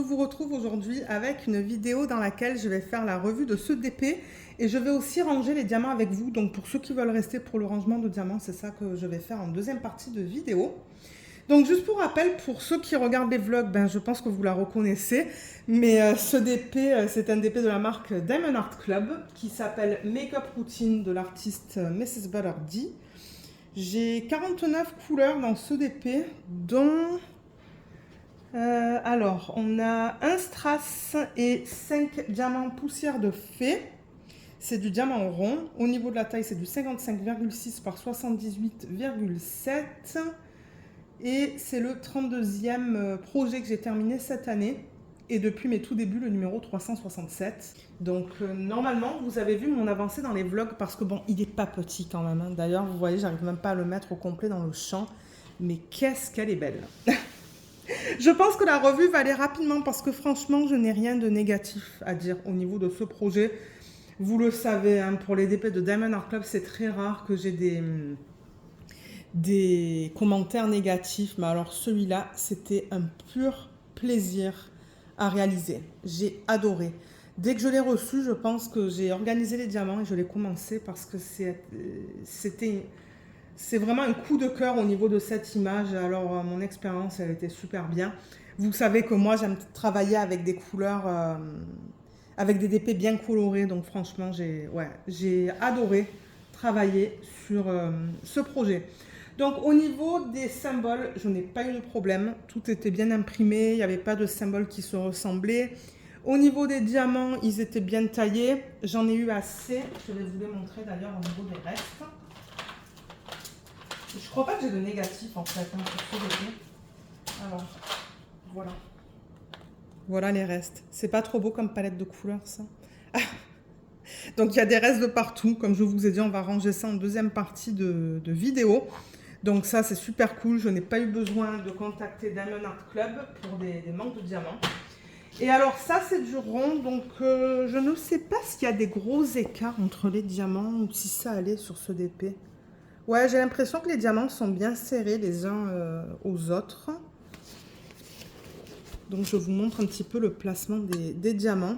vous retrouve aujourd'hui avec une vidéo dans laquelle je vais faire la revue de ce DP et je vais aussi ranger les diamants avec vous. Donc pour ceux qui veulent rester pour le rangement de diamants, c'est ça que je vais faire en deuxième partie de vidéo. Donc juste pour rappel, pour ceux qui regardent les vlogs, je pense que vous la reconnaissez, mais ce DP, c'est un DP de la marque Diamond Art Club qui s'appelle Makeup Routine de l'artiste Mrs. Butter D. J'ai 49 couleurs dans ce DP, dont... alors, on a un strass et 5 diamants poussière de fée. C'est du diamant rond. Au niveau de la taille, c'est du 55,6 par 78,7. Et c'est le 32e projet que j'ai terminé cette année. Et depuis mes tout débuts, le numéro 367. Donc, normalement, vous avez vu mon avancée dans les vlogs parce que, bon, il n'est pas petit quand même. Hein. D'ailleurs, vous voyez, j'arrive même pas à le mettre au complet dans le champ. Mais qu'est-ce qu'elle est belle. Je pense que la revue va aller rapidement parce que franchement, je n'ai rien de négatif à dire au niveau de ce projet. Vous le savez, hein, pour les DP de Diamond Art Club, c'est très rare que j'ai des commentaires négatifs. Mais alors celui-là, c'était un pur plaisir à réaliser. J'ai adoré. Dès que je l'ai reçu, je pense que j'ai organisé les diamants et je l'ai commencé parce que c'est vraiment un coup de cœur au niveau de cette image. Alors, mon expérience, elle était super bien. Vous savez que moi, j'aime travailler avec des couleurs, avec des DP bien colorés. Donc, franchement, j'ai adoré travailler sur ce projet. Donc, au niveau des symboles, je n'ai pas eu de problème. Tout était bien imprimé. Il n'y avait pas de symboles qui se ressemblaient. Au niveau des diamants, ils étaient bien taillés. J'en ai eu assez. Je vais vous les montrer d'ailleurs au niveau des restes. Je crois pas que j'ai de négatif en fait hein, sur ce DP. Alors, voilà. Voilà les restes. C'est pas trop beau comme palette de couleurs ça. Donc il y a des restes de partout. Comme je vous ai dit, on va ranger ça en deuxième partie de vidéo. Donc ça c'est super cool. Je n'ai pas eu besoin de contacter Diamond Art Club pour des manques de diamants. Et alors ça c'est du rond. Donc je ne sais pas s'il y a des gros écarts entre les diamants ou si ça allait sur ce DP. Ouais, j'ai l'impression que les diamants sont bien serrés les uns aux autres. Donc, je vous montre un petit peu le placement des diamants.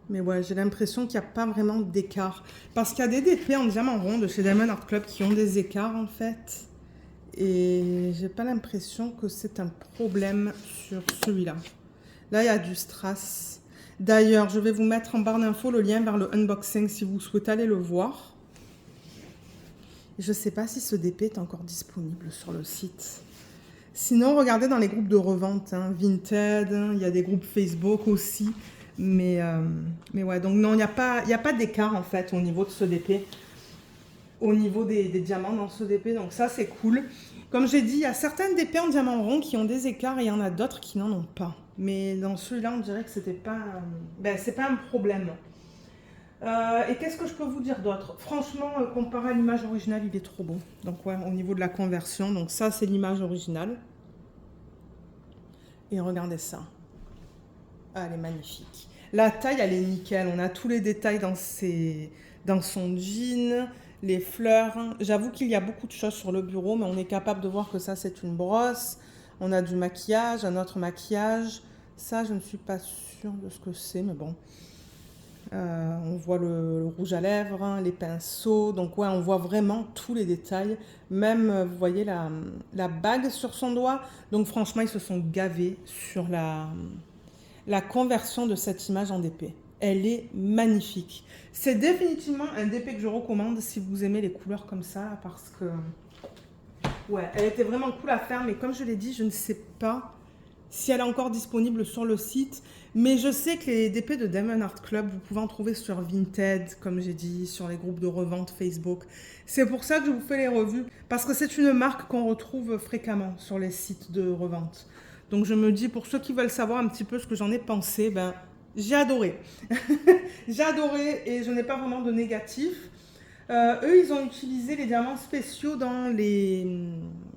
Mais ouais, j'ai l'impression qu'il n'y a pas vraiment d'écart. Parce qu'il y a des DP en diamant rond de chez Diamond Art Club qui ont des écarts en fait. Et j'ai pas l'impression que c'est un problème sur celui-là. Là, il y a du strass. D'ailleurs, je vais vous mettre en barre d'infos le lien vers le unboxing si vous souhaitez aller le voir. Je ne sais pas si ce DP est encore disponible sur le site. Sinon, regardez dans les groupes de revente, hein, Vinted, hein, il y a des groupes Facebook aussi. Mais ouais, donc non, il n'y a pas d'écart en fait au niveau de ce DP. Au niveau des diamants dans ce DP, donc ça c'est cool. Comme j'ai dit, il y a certaines DP en diamant rond qui ont des écarts et il y en a d'autres qui n'en ont pas. Mais dans celui-là, on dirait que c'était pas, c'est pas un problème. Et qu'est-ce que je peux vous dire d'autre? Franchement, comparé à l'image originale, il est trop beau. Donc ouais, au niveau de la conversion, donc ça c'est l'image originale. Et regardez ça. Ah, elle est magnifique. La taille, elle est nickel. On a tous les détails dans son jean, les fleurs. J'avoue qu'il y a beaucoup de choses sur le bureau, mais on est capable de voir que ça c'est une brosse. On a du maquillage, un autre maquillage. Ça, je ne suis pas sûre de ce que c'est, mais bon. On voit le rouge à lèvres, hein, les pinceaux, donc ouais, on voit vraiment tous les détails, même vous voyez la bague sur son doigt, donc franchement ils se sont gavés sur la conversion de cette image en DP. Elle est magnifique. C'est définitivement un DP que je recommande si vous aimez les couleurs comme ça, parce que ouais, elle était vraiment cool à faire, mais comme je l'ai dit, je ne sais pas si elle est encore disponible sur le site. Mais je sais que les DP de Diamond Art Club, vous pouvez en trouver sur Vinted, comme j'ai dit, sur les groupes de revente Facebook. C'est pour ça que je vous fais les revues, parce que c'est une marque qu'on retrouve fréquemment sur les sites de revente. Donc je me dis, pour ceux qui veulent savoir un petit peu ce que j'en ai pensé, j'ai adoré. J'ai adoré et je n'ai pas vraiment de négatif. Eux, ils ont utilisé les diamants spéciaux dans les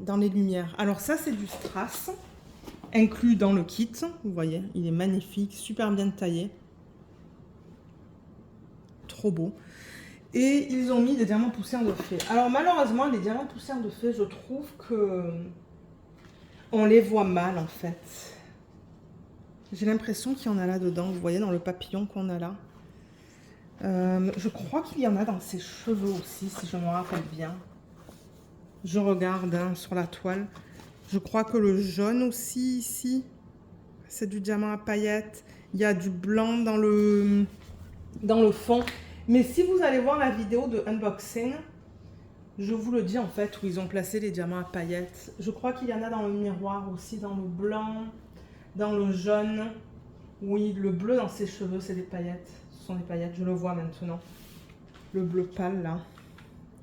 lumières. Alors ça, c'est du strass. Inclus dans le kit, vous voyez, il est magnifique, super bien taillé, trop beau. Et ils ont mis des diamants poussière de fée. Alors malheureusement, les diamants poussière de fée, je trouve que On les voit mal en fait. J'ai l'impression qu'il y en a là-dedans, vous voyez dans le papillon qu'on a là. Je crois qu'il y en a dans ses cheveux aussi, si je me rappelle bien. Je regarde hein, sur la toile. Je crois que le jaune aussi ici, c'est du diamant à paillettes. Il y a du blanc dans le fond. Mais si vous allez voir la vidéo de unboxing, je vous le dis en fait, où ils ont placé les diamants à paillettes. Je crois qu'il y en a dans le miroir aussi, dans le blanc, dans le jaune. Oui, le bleu dans ses cheveux, c'est des paillettes. Ce sont des paillettes, je le vois maintenant. Le bleu pâle là,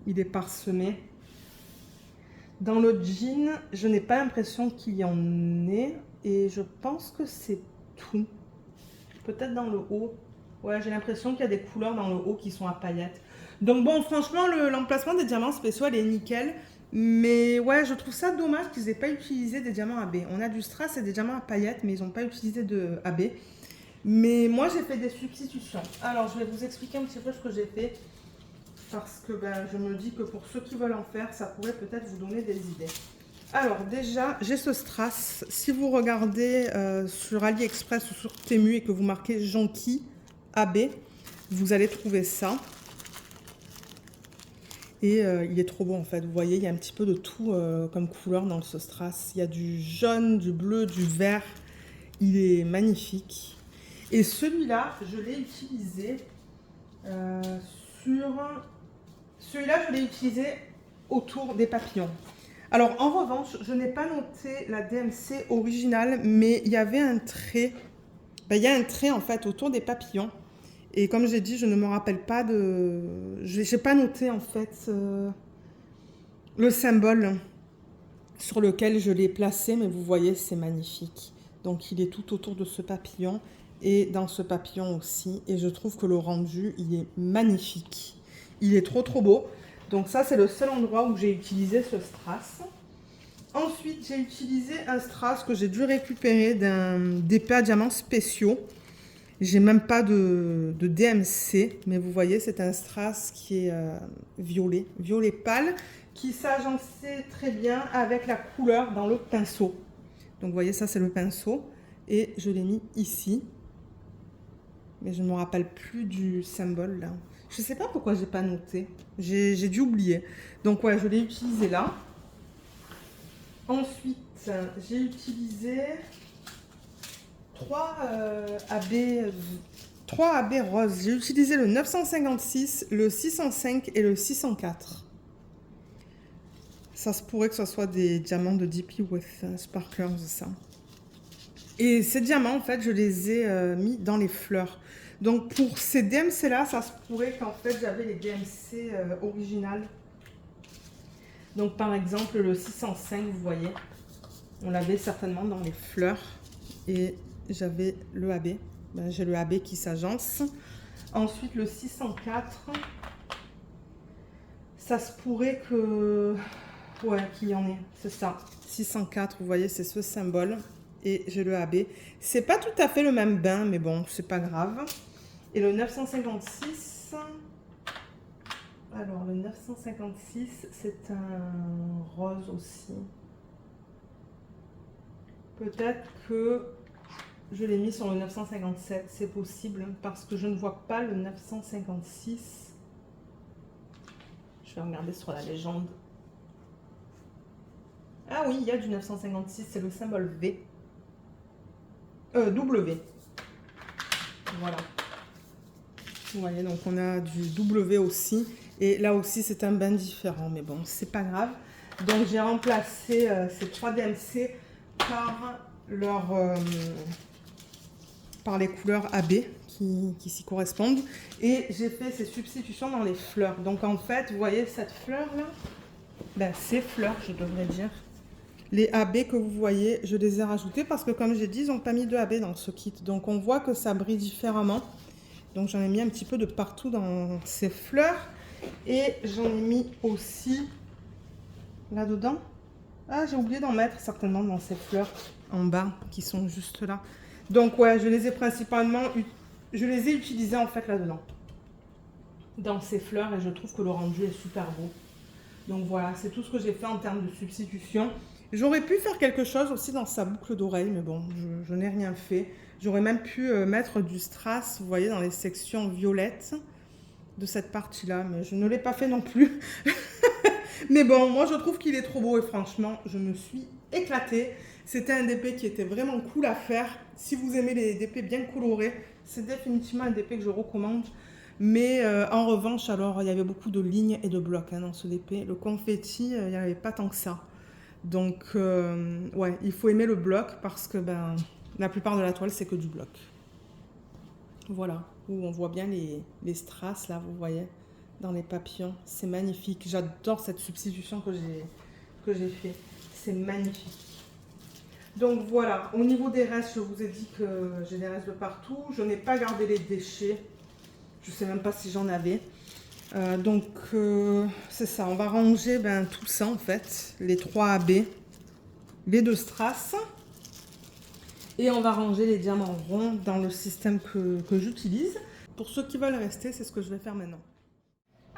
il est parsemé. Dans le jean, je n'ai pas l'impression qu'il y en ait. Et je pense que c'est tout. Peut-être dans le haut. Ouais, j'ai l'impression qu'il y a des couleurs dans le haut qui sont à paillettes. Donc bon, franchement, l'emplacement des diamants spéciaux, elle est nickel. Mais ouais, je trouve ça dommage qu'ils n'aient pas utilisé des diamants AB. On a du strass et des diamants à paillettes, mais ils n'ont pas utilisé de AB. Mais moi, j'ai fait des substitutions. Alors, je vais vous expliquer un petit peu ce que j'ai fait. Parce que ben, je me dis que pour ceux qui veulent en faire, ça pourrait peut-être vous donner des idées. Alors déjà, j'ai ce strass. Si vous regardez sur AliExpress ou sur Temu et que vous marquez Jonki AB, vous allez trouver ça. Et il est trop beau en fait. Vous voyez, il y a un petit peu de tout comme couleur dans ce strass. Il y a du jaune, du bleu, du vert. Il est magnifique. Et celui-là, je l'ai utilisé Celui-là, je l'ai utilisé autour des papillons. Alors, en revanche, je n'ai pas noté la DMC originale, mais il y avait un trait. Ben, il y a un trait, en fait, autour des papillons. Et comme j'ai dit, je ne me rappelle pas de... Je n'ai pas noté, en fait, le symbole sur lequel je l'ai placé, mais vous voyez, c'est magnifique. Donc, il est tout autour de ce papillon et dans ce papillon aussi. Et je trouve que le rendu, il est magnifique. Il est trop, trop beau. Donc ça, c'est le seul endroit où j'ai utilisé ce strass. Ensuite, j'ai utilisé un strass que j'ai dû récupérer d'épée à diamants spéciaux. J'ai même pas de DMC, mais vous voyez, c'est un strass qui est violet pâle, qui s'agençait très bien avec la couleur dans le pinceau. Donc vous voyez, ça c'est le pinceau, et je l'ai mis ici. Mais je ne me rappelle plus du symbole là. Je ne sais pas pourquoi j'ai pas noté. J'ai dû oublier. Donc ouais, je l'ai utilisé là. Ensuite, j'ai utilisé 3 AB roses. J'ai utilisé le 956, le 605 et le 604. Ça se pourrait que ce soit des diamants de DP with Sparklers, ça. Et ces diamants, en fait, je les ai mis dans les fleurs. Donc, pour ces DMC-là, ça se pourrait qu'en fait, j'avais les DMC originales. Donc, par exemple, le 605, vous voyez, on l'avait certainement dans les fleurs. Et j'avais le AB. Ben, j'ai le AB qui s'agence. Ensuite, le 604, ça se pourrait que... Ouais, qu'il y en ait, c'est ça. 604, vous voyez, c'est ce symbole. Et j'ai le AB. C'est pas tout à fait le même bain, mais bon, c'est pas grave. Et le 956... Alors, le 956, c'est un rose aussi. Peut-être que je l'ai mis sur le 957, c'est possible, parce que je ne vois pas le 956. Je vais regarder sur la légende. Ah oui, il y a du 956, c'est le symbole V. W. Voilà. Vous voyez, donc on a du W aussi. Et là aussi, c'est un bain différent. Mais bon, c'est pas grave. Donc, j'ai remplacé ces 3 DMC par les couleurs AB qui s'y correspondent. Et j'ai fait ces substitutions dans les fleurs. Donc, en fait, vous voyez cette fleur-là, ben, ces fleurs, je devrais dire. Les AB que vous voyez, je les ai rajoutés parce que comme j'ai dit, ils n'ont pas mis de AB dans ce kit. Donc on voit que ça brille différemment. Donc j'en ai mis un petit peu de partout dans ces fleurs. Et j'en ai mis aussi là-dedans. Ah, j'ai oublié d'en mettre certainement dans ces fleurs en bas qui sont juste là. Donc ouais, je les ai principalement, je les ai utilisées en fait là-dedans. Dans ces fleurs et je trouve que le rendu est super beau. Donc voilà, c'est tout ce que j'ai fait en termes de substitution. J'aurais pu faire quelque chose aussi dans sa boucle d'oreille, mais bon, je n'ai rien fait. J'aurais même pu mettre du strass, vous voyez, dans les sections violettes de cette partie-là, mais je ne l'ai pas fait non plus. Mais bon, moi je trouve qu'il est trop beau et franchement, je me suis éclatée. C'était un DP qui était vraiment cool à faire. Si vous aimez les DP bien colorés, c'est définitivement un DP que je recommande. Mais en revanche, alors il y avait beaucoup de lignes et de blocs dans ce DP. Le confetti, il n'y avait pas tant que ça. Donc, ouais, il faut aimer le bloc parce que ben, la plupart de la toile, c'est que du bloc. Voilà, où on voit bien les strass, là, vous voyez, dans les papillons. C'est magnifique. J'adore cette substitution que j'ai fait. C'est magnifique. Donc voilà, au niveau des restes, je vous ai dit que j'ai des restes de partout. Je n'ai pas gardé les déchets. Je ne sais même pas si j'en avais. Donc c'est ça, on va ranger tout ça en fait, les 3 AB, les 2 strass, et on va ranger les diamants ronds dans le système que j'utilise. Pour ceux qui veulent rester, c'est ce que je vais faire maintenant.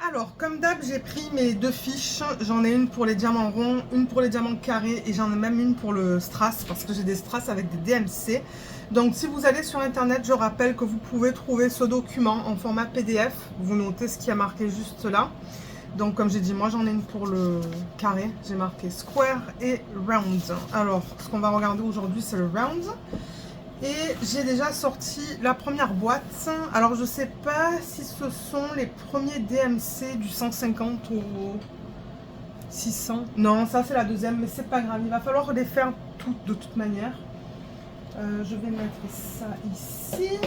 Alors, comme d'hab, j'ai pris mes 2 fiches. J'en ai une pour les diamants ronds, une pour les diamants carrés et j'en ai même une pour le strass parce que j'ai des strass avec des DMC. Donc, si vous allez sur internet, je rappelle que vous pouvez trouver ce document en format PDF. Vous notez ce qui a marqué juste là. Donc, comme j'ai dit, moi j'en ai une pour le carré. J'ai marqué square et round. Alors, ce qu'on va regarder aujourd'hui, c'est le round. Et j'ai déjà sorti la première boîte. Alors je sais pas si ce sont les premiers DMC du 150 au 600. Non, ça c'est la deuxième, mais c'est pas grave. Il va falloir les faire toutes de toute manière. Je vais mettre ça ici.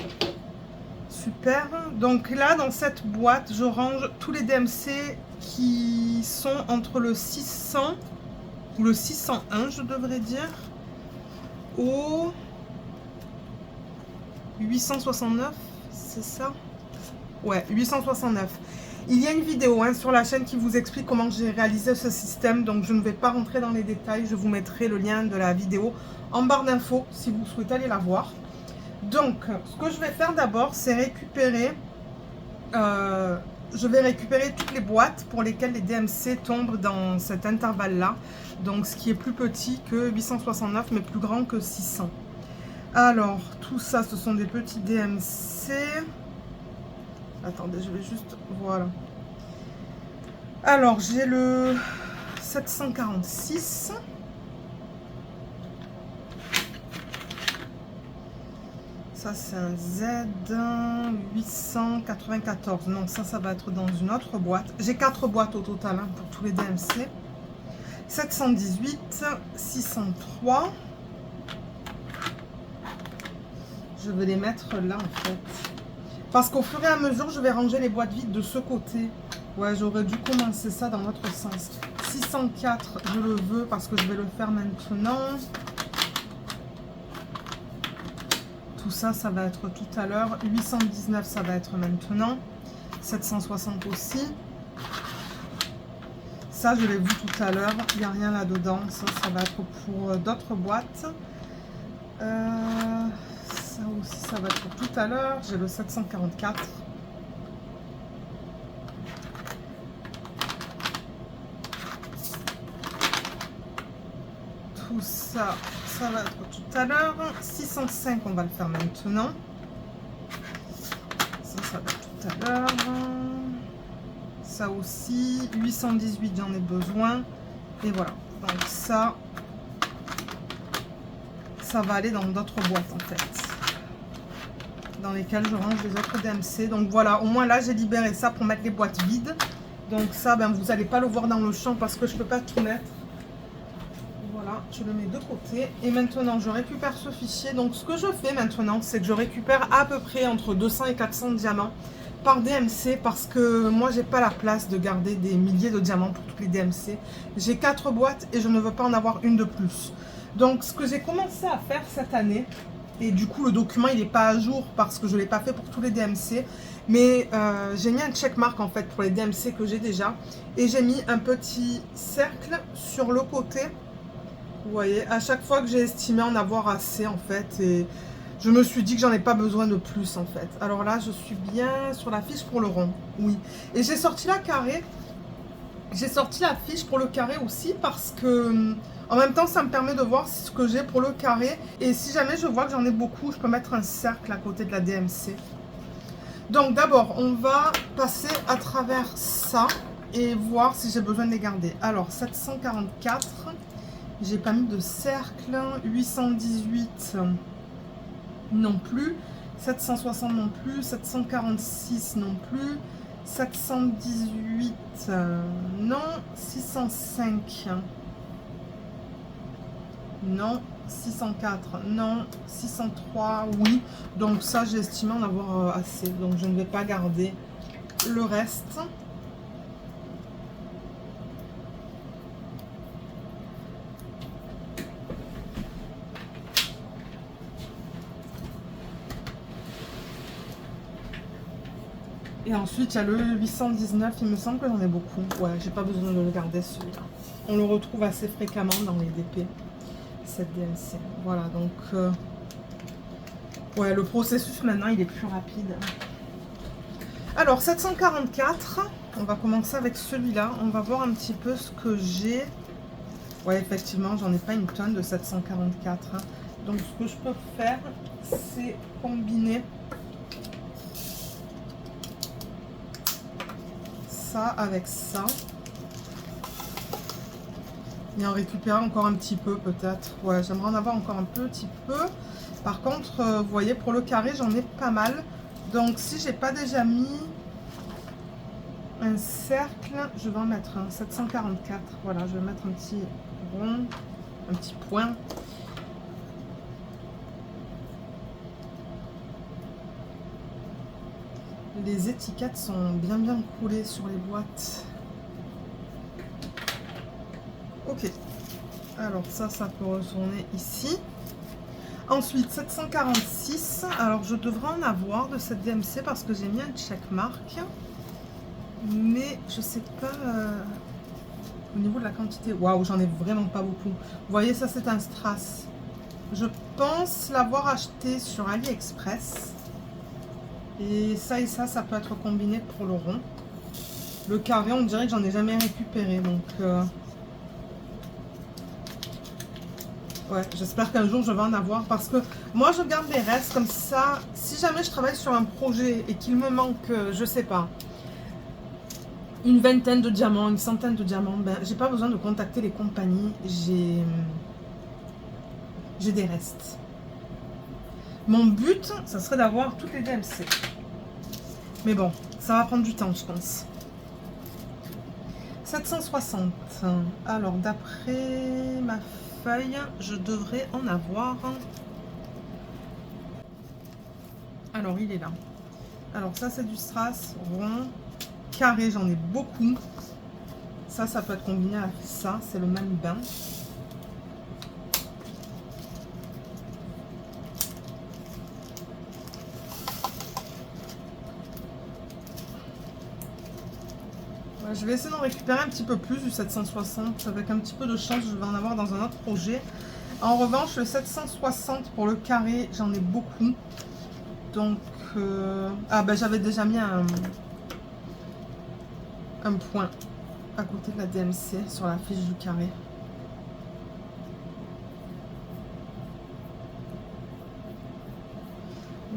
Super. Donc là, dans cette boîte, je range tous les DMC qui sont entre le 600 ou le 601, je devrais dire, au 869, c'est ça? Ouais, 869. Il y a une vidéo sur la chaîne qui vous explique comment j'ai réalisé ce système, donc je ne vais pas rentrer dans les détails, je vous mettrai le lien de la vidéo en barre d'infos si vous souhaitez aller la voir. Donc, ce que je vais faire d'abord, c'est récupérer, je vais récupérer toutes les boîtes pour lesquelles les DMC tombent dans cet intervalle-là, donc ce qui est plus petit que 869, mais plus grand que 600. Alors, tout ça, ce sont des petits DMC. Attendez, je vais juste... Voilà. Alors, j'ai le 746. Ça, c'est un Z 894. Non, ça va être dans une autre boîte. J'ai 4 boîtes au total pour tous les DMC. 718, 603. Je vais les mettre là en fait. Parce qu'au fur et à mesure, je vais ranger les boîtes vides de ce côté. Ouais, j'aurais dû commencer ça dans l'autre sens. 604, je le veux parce que je vais le faire maintenant. Tout ça, ça va être tout à l'heure. 819, ça va être maintenant. 760 aussi. Ça, je l'ai vu tout à l'heure. Il n'y a rien là-dedans. Ça va être pour d'autres boîtes. Ça aussi, ça va être tout à l'heure. J'ai le 744. Tout ça, ça va être tout à l'heure. 605, on va le faire maintenant. Ça va être tout à l'heure. Ça aussi. 818, j'en ai besoin. Et voilà. Donc ça va aller dans d'autres boîtes en fait, dans lesquelles je range les autres DMC. Donc voilà, au moins là j'ai libéré ça pour mettre les boîtes vides. Donc ça, vous n'allez pas le voir dans le champ parce que je ne peux pas tout mettre. Voilà, je le mets de côté. Et maintenant je récupère ce fichier. Donc ce que je fais maintenant, c'est que je récupère à peu près entre 200 et 400 diamants par DMC parce que moi j'ai pas la place de garder des milliers de diamants pour tous les DMC. J'ai 4 boîtes et je ne veux pas en avoir une de plus. Donc ce que j'ai commencé à faire cette année, et du coup le document il n'est pas à jour parce que je ne l'ai pas fait pour tous les DMC, mais j'ai mis un checkmark en fait pour les DMC que j'ai déjà, et j'ai mis un petit cercle sur le côté, vous voyez, à chaque fois que j'ai estimé en avoir assez en fait, et je me suis dit que j'en ai pas besoin de plus en fait. Alors là je suis bien sur la fiche pour le rond, oui, et j'ai sorti la carré. J'ai sorti la fiche pour le carré aussi parce que en même temps ça me permet de voir ce que j'ai pour le carré. Et si jamais je vois que j'en ai beaucoup, je peux mettre un cercle à côté de la DMC. Donc d'abord, on va passer à travers ça et voir si j'ai besoin de les garder. Alors 744, j'ai pas mis de cercle. 818 non plus. 760 non plus. 746 non plus. 718 non. 605 non. 604 non. 603 oui. Donc ça, j'ai estimé en avoir assez. Donc je ne vais pas garder le reste. Et ensuite, il y a le 819, il me semble que j'en ai beaucoup. Ouais, j'ai pas besoin de le garder celui-là. On le retrouve assez fréquemment dans les DP, cette DMC. Voilà, donc... ouais, le processus maintenant, il est plus rapide. Alors, 744, on va commencer avec celui-là. On va voir un petit peu ce que j'ai. Ouais, effectivement, j'en ai pas une tonne de 744. Hein. Donc, ce que je peux faire, c'est combiner ça avec ça. Et en récupérer encore un petit peu, peut-être. Ouais, j'aimerais en avoir encore un petit peu. Par contre, vous voyez, pour le carré, j'en ai pas mal. Donc, si j'ai pas déjà mis un cercle, je vais en mettre un 744. Voilà, je vais mettre un petit rond, un petit point. Les étiquettes sont bien coulées sur les boîtes. Ok. Alors ça peut retourner ici. Ensuite, 746. Alors, je devrais en avoir de cette DMC parce que j'ai mis un checkmark. Mais je sais pas au niveau de la quantité. Waouh, j'en ai vraiment pas beaucoup. Vous voyez, ça, c'est un strass. Je pense l'avoir acheté sur AliExpress. Et ça peut être combiné pour le rond. Le carré, on dirait que j'en ai jamais récupéré. Donc, ouais, j'espère qu'un jour je vais en avoir. Parce que moi, je garde les restes comme ça. Si jamais je travaille sur un projet et qu'il me manque, je sais pas, une vingtaine de diamants, une centaine de diamants, ben, j'ai pas besoin de contacter les compagnies. J'ai des restes. Mon but, ça serait d'avoir toutes les DMC. Mais bon, ça va prendre du temps, je pense. 760. Alors, d'après ma feuille, je devrais en avoir. Alors, il est là. Alors, ça, c'est du strass rond. Carré, j'en ai beaucoup. Ça peut être combiné avec ça. C'est le même bain. Je vais essayer d'en récupérer un petit peu plus du 760. Avec un petit peu de chance, je vais en avoir dans un autre projet. En revanche, le 760 pour le carré, j'en ai beaucoup. Donc, ah ben j'avais déjà mis un point à côté de la DMC sur la fiche du carré.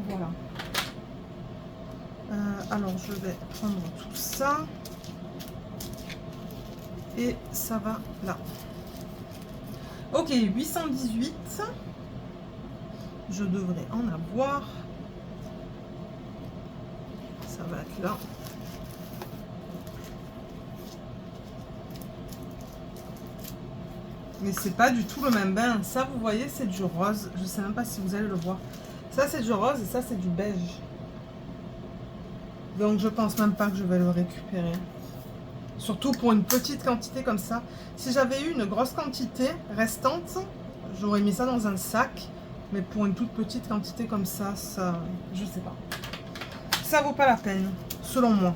Voilà. Alors, je vais prendre tout ça. Et ça va là. Ok, 818. Je devrais en avoir. Ça va être là. Mais c'est pas du tout le même bain. Ça, vous voyez, c'est du rose. Je sais même pas si vous allez le voir. Ça, c'est du rose et ça, c'est du beige. Donc, je pense même pas que je vais le récupérer. Surtout pour une petite quantité comme ça. Si j'avais eu une grosse quantité restante, j'aurais mis ça dans un sac. Mais pour une toute petite quantité comme ça, je sais pas. Ça vaut pas la peine, selon moi.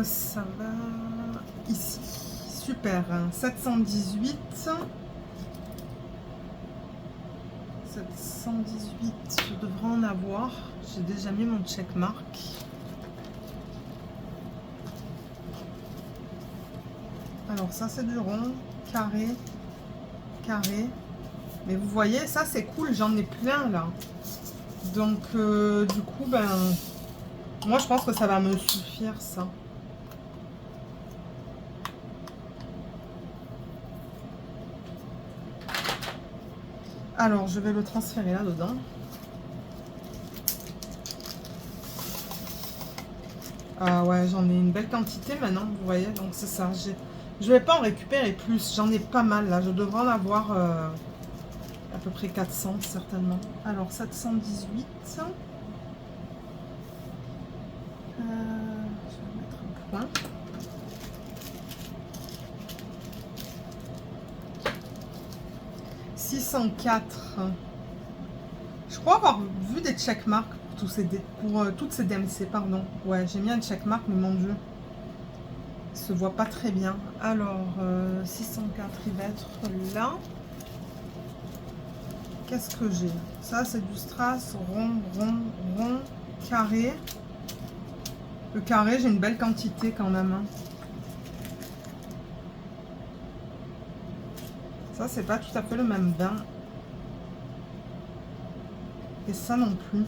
Ça va ici. Super. 718. 718, je devrais en avoir. J'ai déjà mis mon checkmark. Alors ça c'est du rond, carré, carré. Mais vous voyez, ça c'est cool, j'en ai plein là. Donc du coup, ben, moi je pense que ça va me suffire ça. Alors je vais le transférer là-dedans. Ah ouais, j'en ai une belle quantité maintenant, vous voyez, donc c'est ça. Je vais pas en récupérer plus, j'en ai pas mal là, je devrais en avoir à peu près 400 certainement. Alors 718. Je vais mettre un point. « 604. Je crois avoir vu des checkmarks pour toutes ces DMC, pardon. Ouais, j'ai mis un checkmark, mais mon dieu, il se voit pas très bien. Alors, 604, il va être là. Qu'est-ce que j'ai? Ça, c'est du strass, rond, rond, rond, carré. Le carré, j'ai une belle quantité quand même. Hein. Ça, c'est pas tout à fait le même bain. Et ça non plus.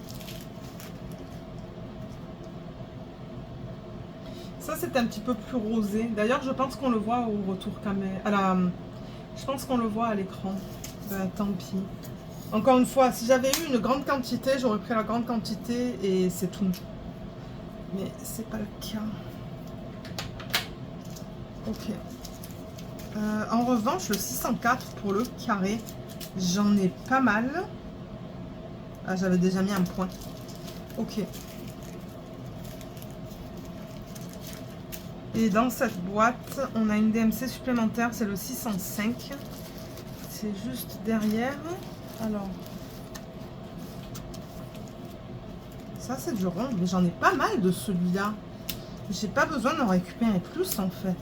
Ça, c'est un petit peu plus rosé. D'ailleurs, je pense qu'on le voit au retour caméra. Je pense qu'on le voit à l'écran. Ben, tant pis. Encore une fois, si j'avais eu une grande quantité, j'aurais pris la grande quantité et c'est tout. Mais c'est pas le cas. Ok. En revanche, le 604 pour le carré, j'en ai pas mal. Ah, j'avais déjà mis un point. Ok. Et dans cette boîte, on a une DMC supplémentaire, c'est le 605. C'est juste derrière. Alors, ça c'est du rond, mais j'en ai pas mal de celui-là. J'ai pas besoin d'en récupérer plus en fait.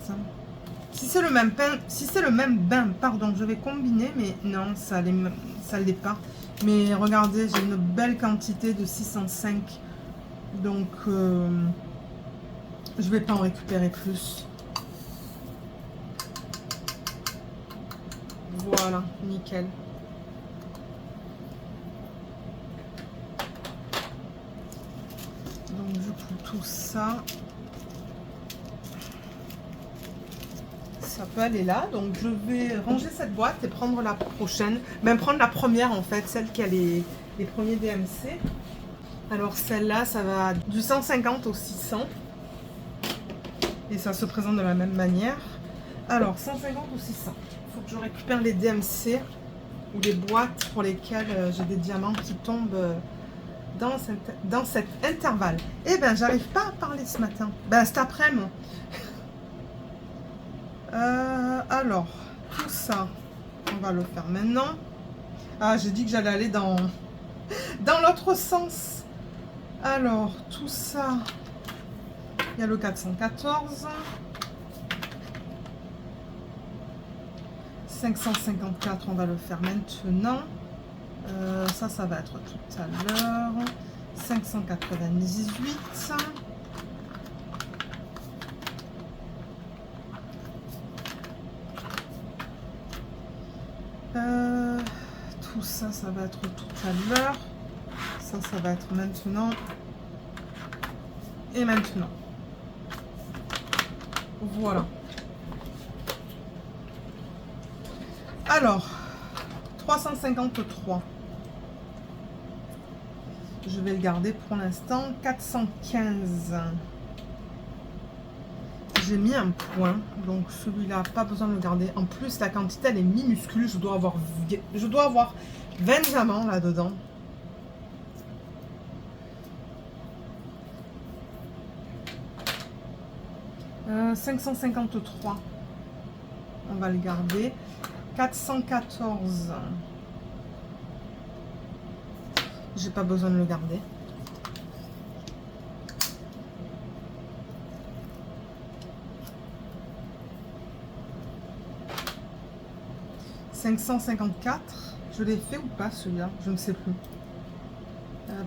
Si c'est le même pain, si c'est le même bain, pardon, je vais combiner, mais non, ça l'est pas. Mais regardez, j'ai une belle quantité de 605, donc je vais pas en récupérer plus. Voilà, nickel. Donc du coup tout ça, ça peut aller là. Donc je vais ranger cette boîte et prendre la prochaine. Même prendre la première en fait, celle qui a les premiers DMC. Alors celle-là, ça va du 150 au 600. Et ça se présente de la même manière. Alors 150 ou 600. Il faut que je récupère les DMC ou les boîtes pour lesquelles j'ai des diamants qui tombent dans cet intervalle. Eh ben, j'arrive pas à parler ce matin. Ben, cet après-midi. Alors, tout ça, on va le faire maintenant. Ah, j'ai dit que j'allais aller dans l'autre sens. Alors, tout ça, il y a le 414. 554, on va le faire maintenant. Ça va être tout à l'heure. 598. Tout ça, ça va être tout à l'heure. Ça va être maintenant. Et maintenant. Voilà. Alors, 353. Je vais le garder pour l'instant. 415. J'ai mis un point, donc celui-là, pas besoin de le garder. En plus, la quantité, elle est minuscule. Je dois avoir 20 diamants là-dedans. « 553. On va le garder. 414. J'ai pas besoin de le garder. « 554. Je l'ai fait ou pas celui-là? Je ne sais plus.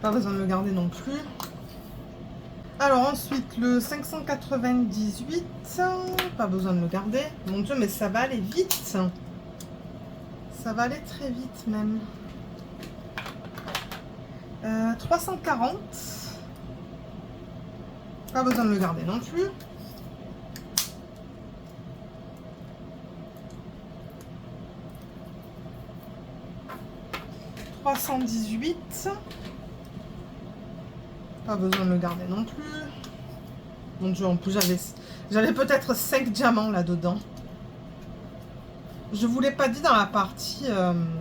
Pas besoin de le garder non plus. Alors ensuite, le 598, pas besoin de le garder. Mon Dieu, mais ça va aller vite. Ça va aller très vite même. 340. Pas besoin de le garder non plus. « 318. Pas besoin de le garder non plus. Mon Dieu, en plus j'avais peut-être 5 diamants là-dedans. Je ne vous l'ai pas dit dans la partie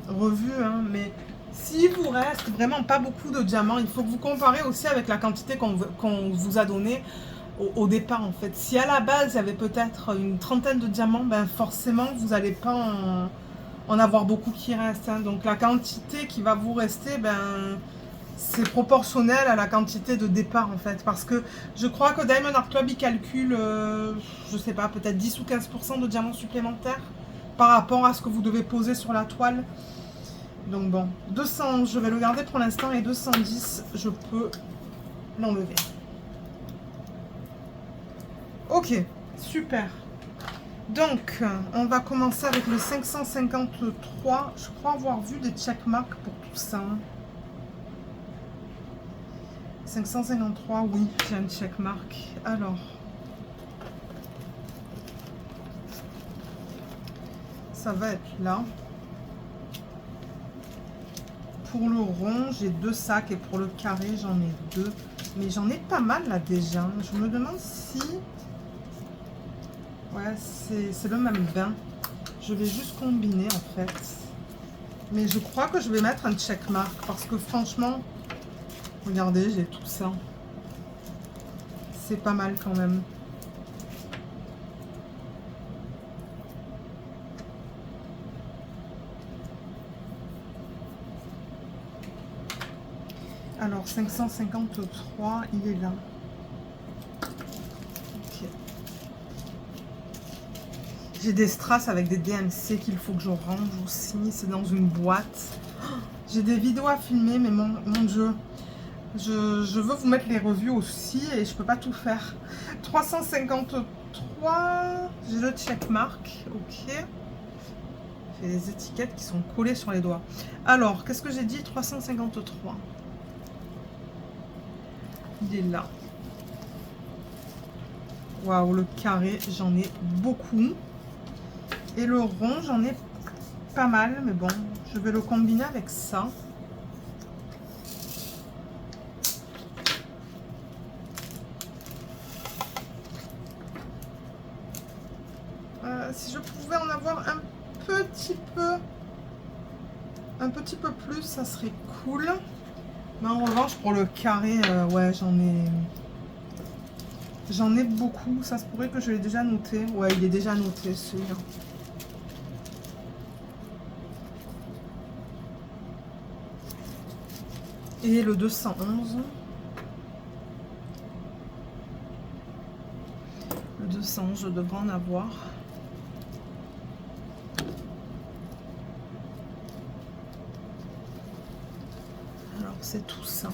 revue, hein, mais s'il vous reste vraiment pas beaucoup de diamants, il faut que vous comparez aussi avec la quantité qu'on vous a donnée au départ en fait. Si à la base il y avait peut-être une trentaine de diamants, ben forcément vous n'allez pas en avoir beaucoup qui restent. Hein. Donc la quantité qui va vous rester, ben c'est proportionnel à la quantité de départ en fait. Parce que je crois que Diamond Art Club il calcule, je sais pas, peut-être 10 ou 15% de diamants supplémentaires par rapport à ce que vous devez poser sur la toile. Donc bon, 200, je vais le garder pour l'instant et 210, je peux l'enlever. Ok, super. Donc, on va commencer avec le 553. Je crois avoir vu des checkmarks pour tout ça. 553, oui, j'ai un checkmark. Alors, ça va être là. Pour le rond, j'ai 2 sacs et pour le carré, j'en ai 2. Mais j'en ai pas mal là déjà. Je me demande si... Ouais, c'est le même bain. Je vais juste combiner en fait. Mais je crois que je vais mettre un checkmark parce que franchement, regardez, j'ai tout ça. C'est pas mal quand même. Alors 553, il est là. Ok. J'ai des strass avec des DMC qu'il faut que je range aussi. C'est dans une boîte. J'ai des vidéos à filmer, mais mon Dieu. Je veux vous mettre les revues aussi et je peux pas tout faire. 353, j'ai le checkmark. Ok. J'ai des étiquettes qui sont collées sur les doigts. Alors, qu'est-ce que j'ai dit? 353. Il est là. Waouh, le carré, j'en ai beaucoup. Et le rond, j'en ai pas mal. Mais bon, je vais le combiner avec ça. Si je pouvais en avoir un petit peu plus, ça serait cool. Mais en revanche, pour le carré, ouais, j'en ai beaucoup. Ça se pourrait que je l'ai déjà noté. Ouais, il est déjà noté celui-là. Et le 211. Le 211, je devrais en avoir. Alors, c'est tout ça.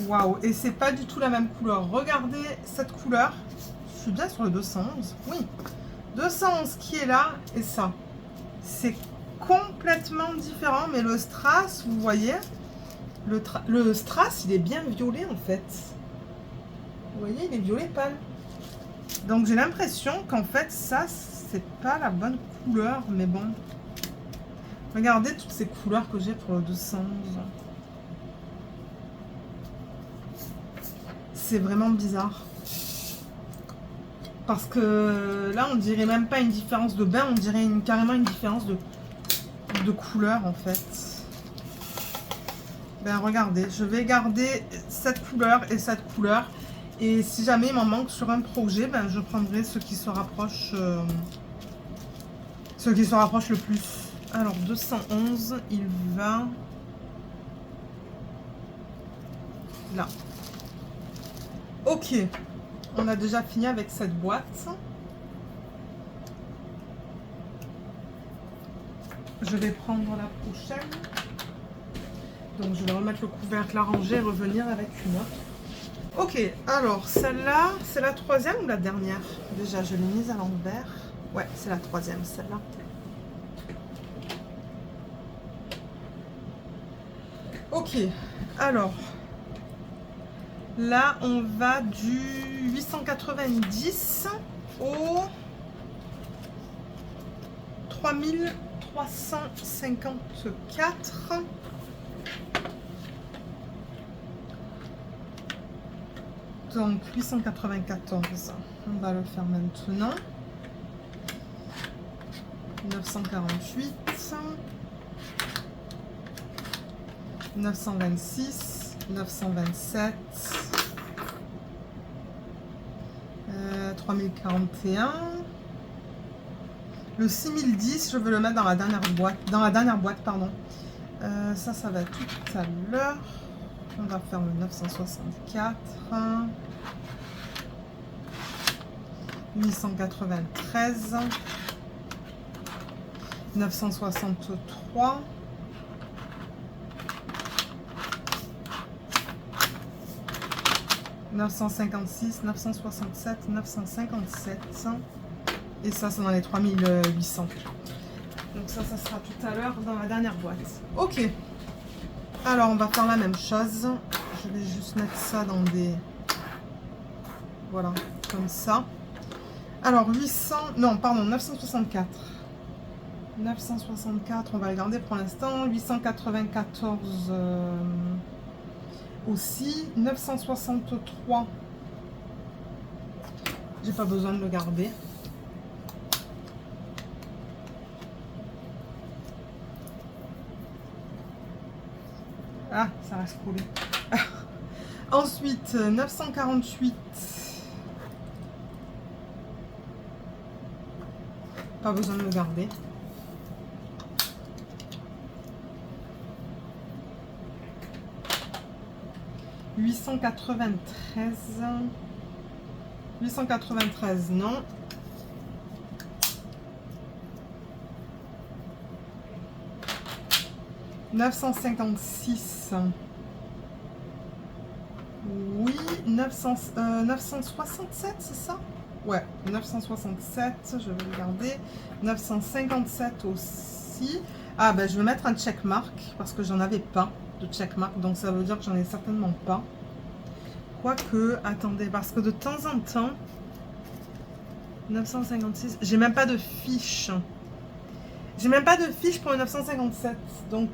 Waouh, et c'est pas du tout la même couleur. Regardez cette couleur. Je suis bien sur le 211. Oui. 211 qui est là et ça. C'est complètement différent, mais le strass, vous voyez, le strass, il est bien violet en fait. Vous voyez, il est violet pâle. Donc j'ai l'impression qu'en fait, ça, c'est pas la bonne couleur, mais bon. Regardez toutes ces couleurs que j'ai pour le 211. C'est vraiment bizarre. Parce que là, on dirait même pas une différence de bain, on dirait carrément une différence de couleur en fait. Ben regardez, je vais garder cette couleur et cette couleur. Et si jamais il m'en manque sur un projet, ben je prendrai ce qui se rapproche, le plus. Alors 211, il va là. Ok, on a déjà fini avec cette boîte. Je vais prendre la prochaine. Donc je vais remettre le couvercle à ranger et revenir avec une autre. Ok, alors celle-là, c'est la troisième ou la dernière? Déjà, je l'ai mise à l'envers. Ouais, c'est la troisième, celle-là. Ok, alors là, on va du 890 au 3354. Donc 894, on va le faire maintenant. 948, 926, 927, 3041. Le 6010, je veux le mettre dans la dernière boîte. Pardon. Ça va être tout à l'heure. On va faire le 964. 893. 963. 956, 967, 957. Et ça, c'est dans les 3800. Donc ça sera tout à l'heure dans la dernière boîte. Ok. Alors, on va faire la même chose. Je vais juste mettre ça dans des... Voilà, comme ça. Alors, 800... Non, pardon, 964. 964, on va le garder pour l'instant. 894 aussi. 963. J'ai pas besoin de le garder. Ah, ça reste collé. Ensuite, 948. Pas besoin de le garder. « 893, non. 956. Oui, 967, c'est ça? Ouais, 967, je vais le garder. 957 aussi. Ah, ben je vais mettre un checkmark parce que j'en avais pas de checkmark, donc ça veut dire que j'en ai certainement pas. Quoique, attendez, parce que de temps en temps, 956, j'ai même pas de fiche. J'ai même pas de fiche pour le 957, donc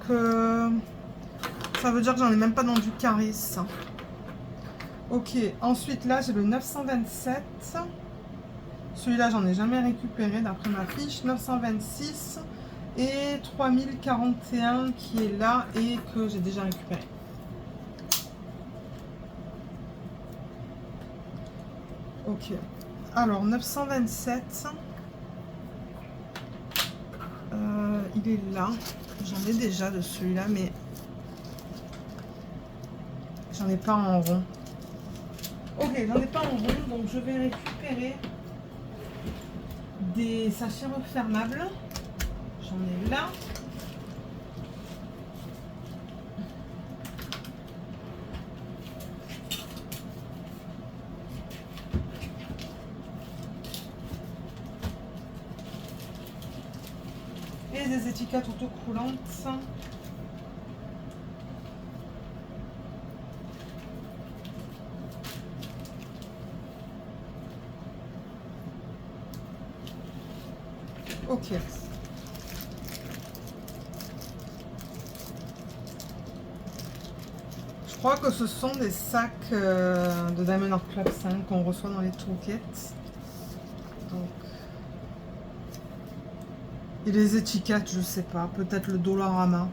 ça veut dire que j'en ai même pas dans du carré, ça. Ok, ensuite là j'ai le 927. Celui-là j'en ai jamais récupéré d'après ma fiche. 926 et 3041 qui est là et que j'ai déjà récupéré. Ok, alors 927. Il est là. J'en ai déjà de celui-là, mais j'en ai pas en rond. Ok, j'en ai pas en rond, donc je vais récupérer des sachets refermables. J'en ai là. Et des étiquettes autocollantes. Ok. Je crois que ce sont des sacs de Diamond Art Club 5 qu'on reçoit dans les toolkits. Donc... Et les étiquettes, je sais pas, peut-être le Dollarama.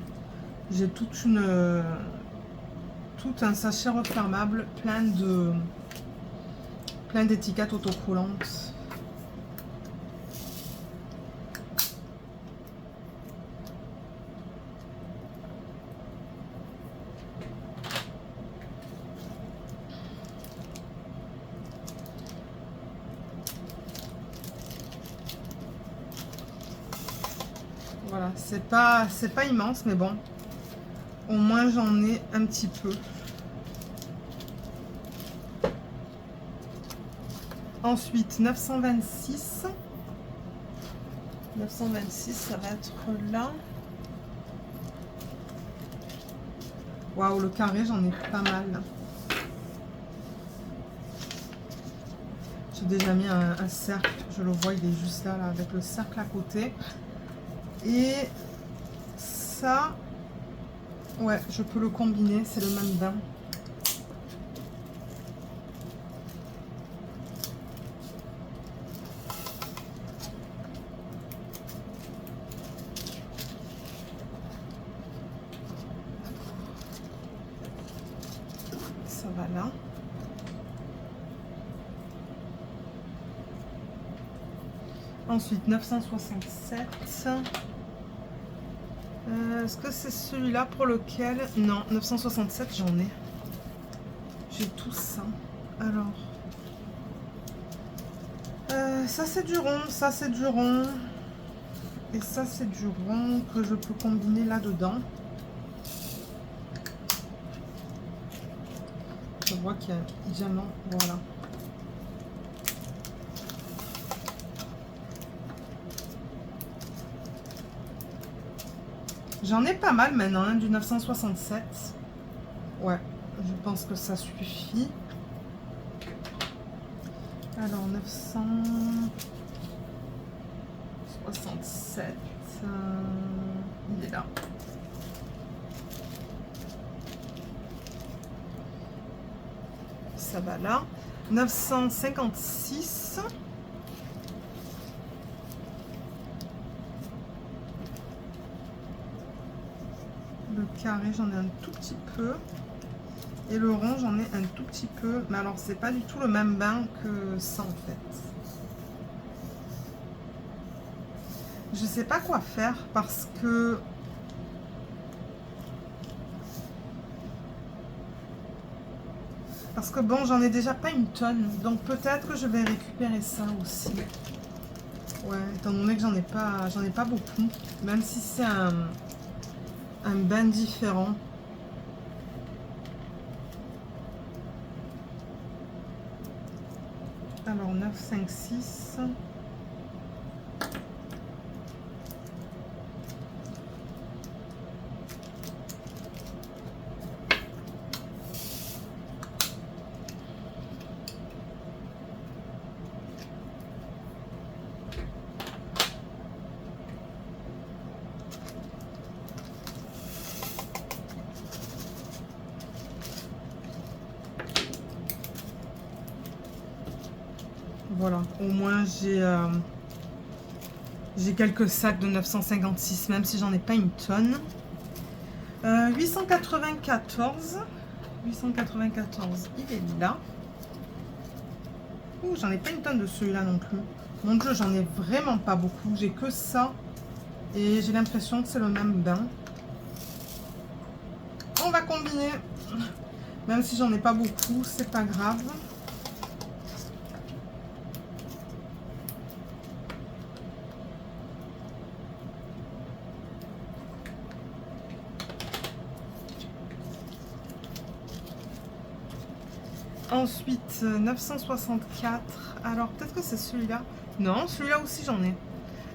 J'ai tout un sachet refermable plein d'étiquettes autocollantes. Voilà, c'est pas immense, mais bon, au moins j'en ai un petit peu. Ensuite, 926. 926, ça va être là. Waouh, le carré, j'en ai pas mal. J'ai déjà mis un cercle, je le vois, il est juste là, avec le cercle à côté. Et ça, ouais, je peux le combiner, c'est le même bain. Ça va là. Ensuite, 967. Est-ce que c'est celui-là pour lequel... Non, 967, j'en ai. J'ai tout ça. Alors... ça, c'est du rond. Ça, c'est du rond. Et ça, c'est du rond que je peux combiner là-dedans. Je vois qu'il y a un diamant. Voilà. J'en ai pas mal maintenant, hein, du 967. Ouais, je pense que ça suffit. Alors, 967. Il est là. Ça va là. 956. Le carré, j'en ai un tout petit peu. Et le rond, j'en ai un tout petit peu. Mais alors, c'est pas du tout le même bain que ça, en fait. Je sais pas quoi faire parce que... Parce que bon, j'en ai déjà pas une tonne. Donc, peut-être que je vais récupérer ça aussi. Ouais, étant donné que j'en ai pas beaucoup. Même si c'est un bain différent. Alors 9, 5, 6. Voilà, au moins j'ai quelques sacs de 956, même si j'en ai pas une tonne. 894. 894, il est là. Ouh, j'en ai pas une tonne de celui-là non plus. Mon Dieu, j'en ai vraiment pas beaucoup. J'ai que ça. Et j'ai l'impression que c'est le même bain. On va combiner. Même si j'en ai pas beaucoup, c'est pas grave. Ensuite, 964. Alors, peut-être que c'est celui-là. Non, celui-là aussi, j'en ai.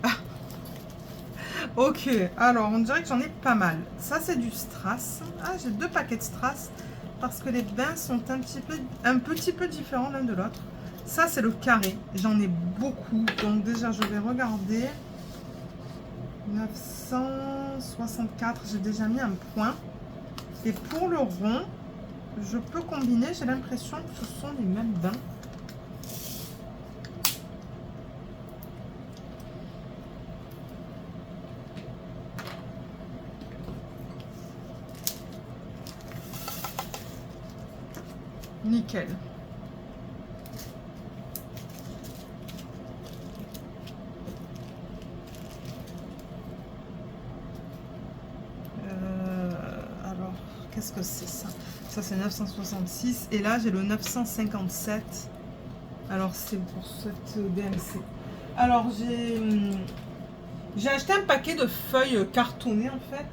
Ah. Ok, alors, on dirait que j'en ai pas mal. Ça, c'est du strass. Ah, j'ai 2 paquets de strass. Parce que les bains sont un petit peu différents l'un de l'autre. Ça, c'est le carré. J'en ai beaucoup. Donc, déjà, je vais regarder. 964. J'ai déjà mis un point. Et pour le rond... Je peux combiner, j'ai l'impression que ce sont les mêmes bains. Nickel. Alors, qu'est-ce que c'est ça? Ça, c'est 966. Et là, j'ai le 957. Alors, c'est pour cette BMC. Alors, j'ai acheté un paquet de feuilles cartonnées, en fait.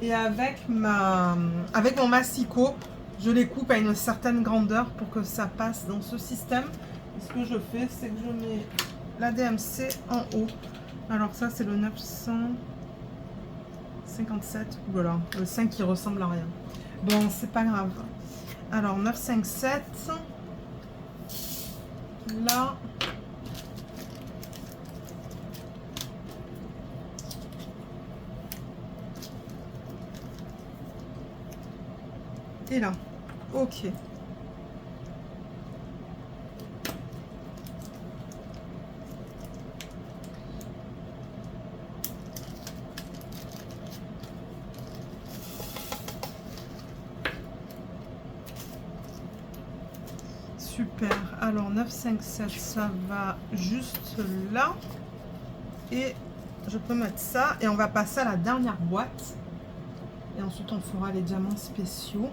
Et avec mon massicot, je les coupe à une certaine grandeur pour que ça passe dans ce système. ce que je fais, c'est que je mets la DMC en haut. Alors ça, c'est le 957. Ouh là là, le 5 qui ressemble à rien. Bon, c'est pas grave. Alors 957. Là. Et là. Ok. Super. Alors 957, ça va juste là. Et je peux mettre ça. Et on va passer à la dernière boîte. Et ensuite, on fera les diamants spéciaux.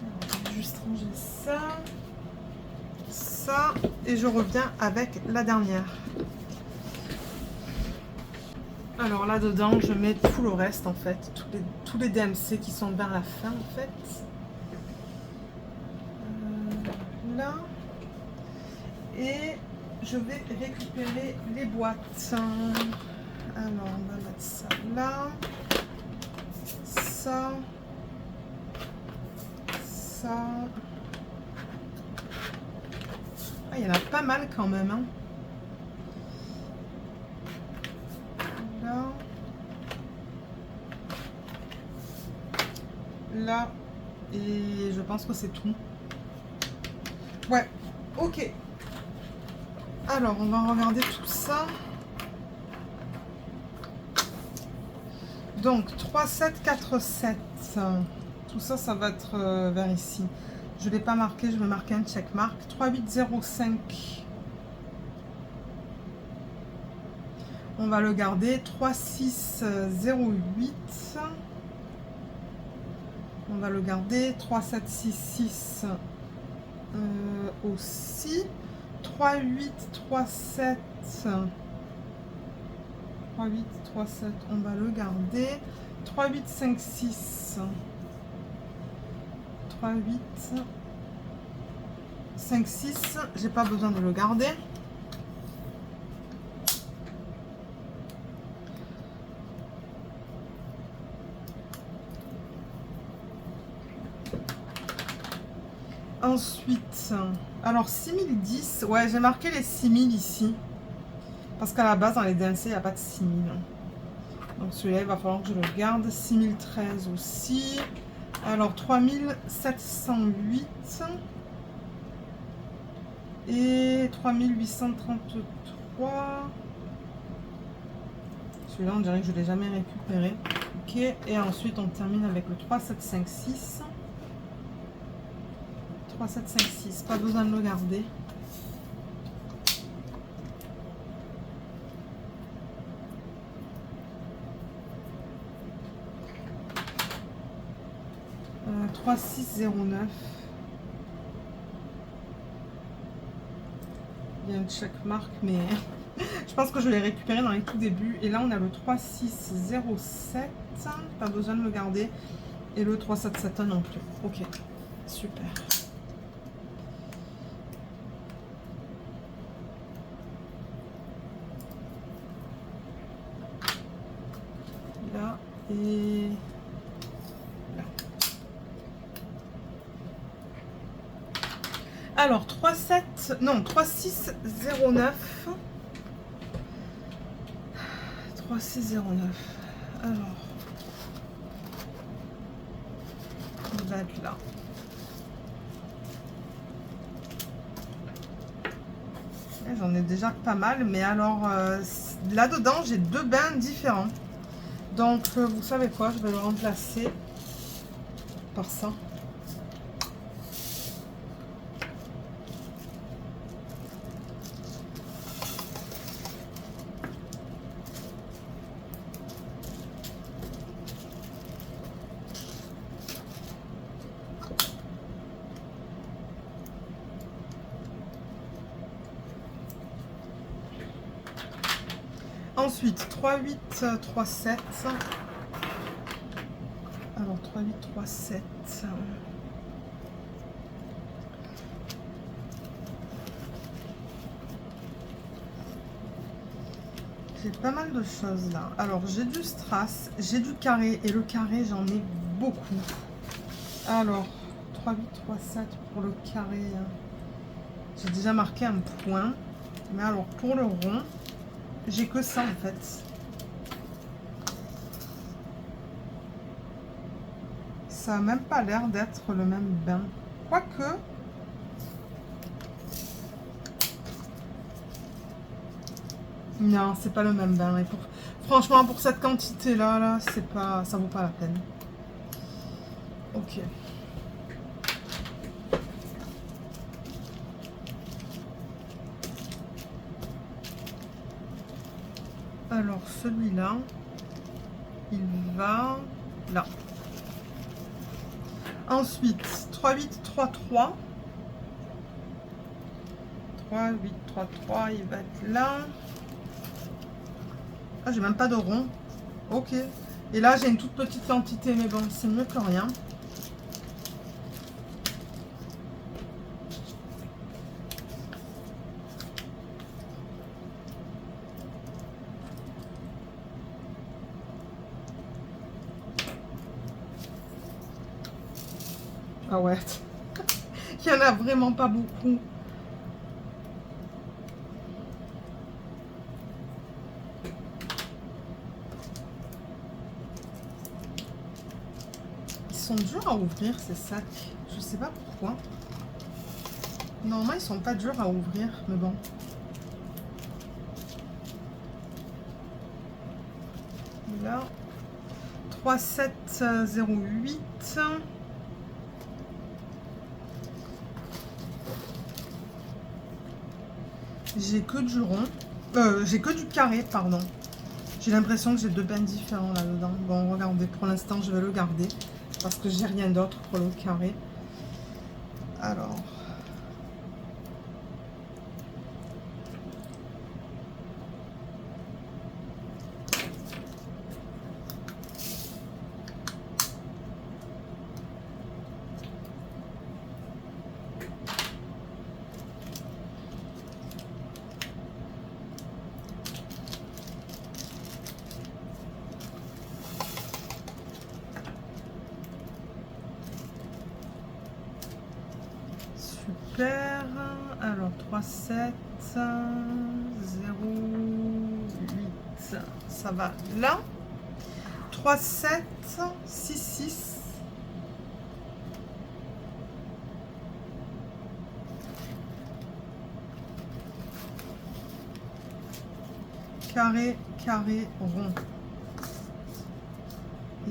Alors, je vais juste ranger ça. Ça. Et je reviens avec la dernière. Alors là-dedans, je mets tout le reste, en fait. Tous les DMC qui sont vers la fin, en fait. Là. Et je vais récupérer les boîtes. Alors, on va mettre ça là. Ça. Ça. Ah, il y en a pas mal quand même. Hein. Là. Là. Et je pense que c'est tout. Ouais. Ok. Alors, on va regarder tout ça. Donc, 3, 7, 4, 7. Tout ça, ça va être vers ici. Je ne l'ai pas marqué, je vais marquer un checkmark. 3, 8, 0, 5. On va le garder. 3, 6, 0, 8. On va le garder. 3, 7, 6, 6 aussi. 3, 8, 3, 7. 3, 8, 3, 7. On va le garder. 3, 8, 5, 6. 3, 8, 5, 6. J'ai pas besoin de le garder. Ensuite, alors 6010. Ouais, j'ai marqué les 6000 ici. Parce qu'à la base, dans les DNC, il n'y a pas de 6000. Donc celui-là, il va falloir que je le garde. 6013 aussi. Alors 3708 et 3833. Celui-là, on dirait que je ne l'ai jamais récupéré. Ok, et ensuite on termine avec le 3756. 3756, pas besoin de le garder. Euh, 3609. Il y a une checkmark, mais je pense que je l'ai récupéré dans les tout débuts. Et là, on a le 3607. Pas besoin de le garder. Et le 377 non plus. Ok, super. Là et là. Alors 37, non 3609. 3609. Alors on va être là. J'en ai déjà pas mal, mais alors là-dedans j'ai deux bains différents. Donc vous savez quoi, je vais le remplacer par ça. Ensuite, 3, 8, 3, 7. Alors, 3, 8, 3, 7. j'ai pas mal de choses là. Alors, j'ai du strass, j'ai du carré. Et le carré, j'en ai beaucoup. Alors, 3, 8, 3, 7 pour le carré. J'ai déjà marqué un point. Mais alors, pour le rond, j'ai que ça en fait. Ça n'a même pas l'air d'être le même bain. Quoique... Non, c'est pas le même bain. Et franchement, pour cette quantité-là, là, c'est pas, ça vaut pas la peine. Ok. Alors, celui-là, il va là. Ensuite, 3, 8, 3, 3. 3, 8, 3, 3, il va être là. Ah, j'ai même pas de rond. Ok. Et là, j'ai une toute petite quantité, mais bon, c'est mieux que rien. Ah ouais. Il y en a vraiment pas beaucoup. Ils sont durs à ouvrir, ces sacs. Je sais pas pourquoi. Normalement, ils sont pas durs à ouvrir, mais bon. Là, 3, 7, 0, 8. J'ai que du rond. J'ai que du carré, pardon. J'ai l'impression que j'ai deux bains différents là-dedans. Bon, regardez, pour l'instant, je vais le garder. Parce que j'ai rien d'autre pour le carré. Alors... Super. Alors, 3, 7, 0, 8. Ça va là. 3, 7, 6, 6. Carré, carré, rond.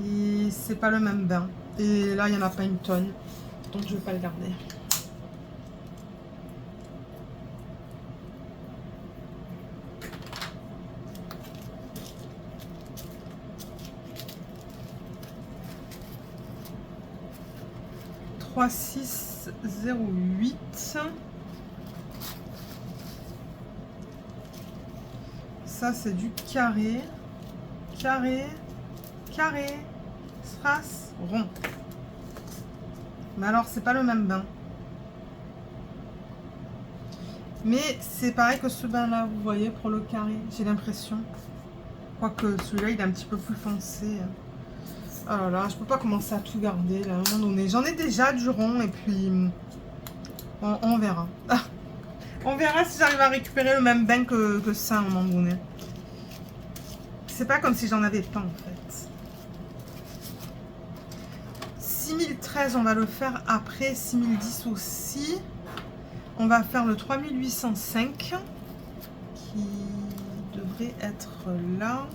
Et c'est pas le même bain. Et là, il n'y en a pas une tonne. Donc, je vais pas le garder. Trois, 6, 0, 8. Ça, c'est du carré. Carré. Carré. Strass. Rond. Mais alors, c'est pas le même bain. Mais c'est pareil que ce bain-là, vous voyez, pour le carré. J'ai l'impression. Quoique celui-là, il est un petit peu plus foncé. Oh là là, je peux pas commencer à tout garder là, à un moment donné. J'en ai déjà du rond et puis on verra. Ah, on verra si j'arrive à récupérer le même bain que ça à un moment donné. C'est pas comme si j'en avais pas en fait. 6013, on va le faire après. 6010 aussi. On va faire le 3805 qui devrait être là.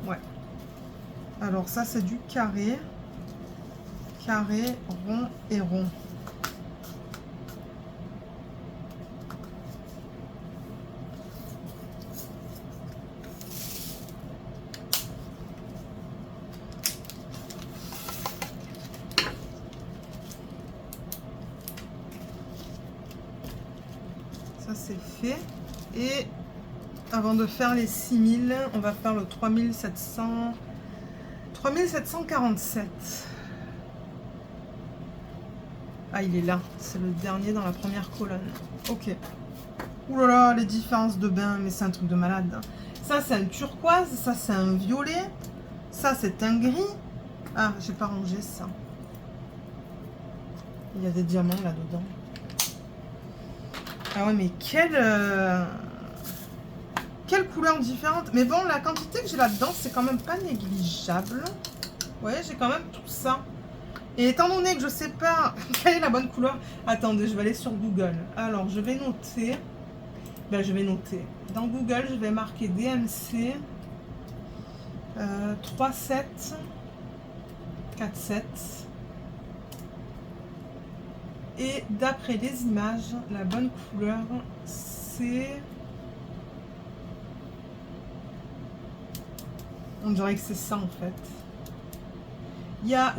Ouais. Alors ça c'est du carré. Carré, rond et rond. Ça c'est fait. Et avant de faire les 6000, on va faire le 3747. Ah, il est là. C'est le dernier dans la première colonne. Ok. Ouh là là, les différences de bain, mais c'est un truc de malade. Ça, c'est un turquoise, ça, c'est un violet, ça, c'est un gris. Ah, j'ai pas rangé ça. Il y a des diamants là-dedans. Ah ouais, mais quelle couleur différente. Mais bon, la quantité que j'ai là-dedans, c'est quand même pas négligeable. Vous voyez, j'ai quand même tout ça. Et étant donné que je sais pas quelle est la bonne couleur, attendez, je vais aller sur Google. Alors, je vais noter. Ben, je vais noter. Dans Google, je vais marquer DMC 37 47. Et d'après les images, la bonne couleur, c'est... On dirait que c'est ça en fait.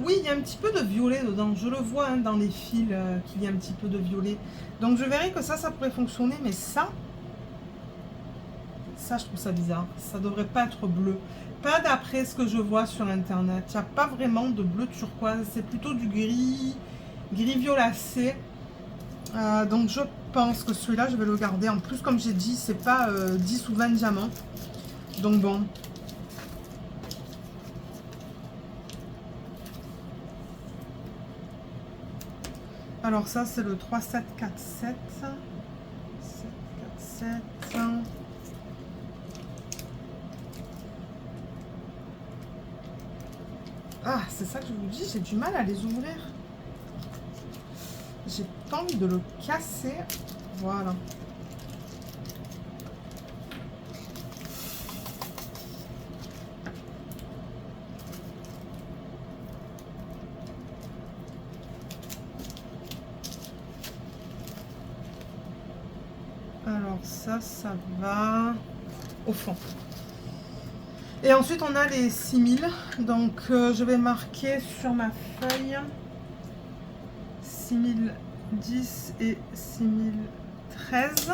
Oui, il y a un petit peu de violet dedans. Je le vois hein, dans les fils qu'il y a un petit peu de violet. Donc je verrai que ça pourrait fonctionner. Mais ça, je trouve ça bizarre. Ça devrait pas être bleu. Pas d'après ce que je vois sur internet. Il n'y a pas vraiment de bleu turquoise. C'est plutôt du gris violacé. Donc je pense que celui-là, je vais le garder. En plus, comme j'ai dit, c'est pas 10 ou 20 diamants. Donc bon. Alors ça, c'est le 3747. 747. Ah, c'est ça que je vous dis, j'ai du mal à les ouvrir. J'ai pas envie de le casser. Voilà. Alors ça va au fond. Et ensuite, on a les 6000. Donc, je vais marquer sur ma feuille 6010 et 6013.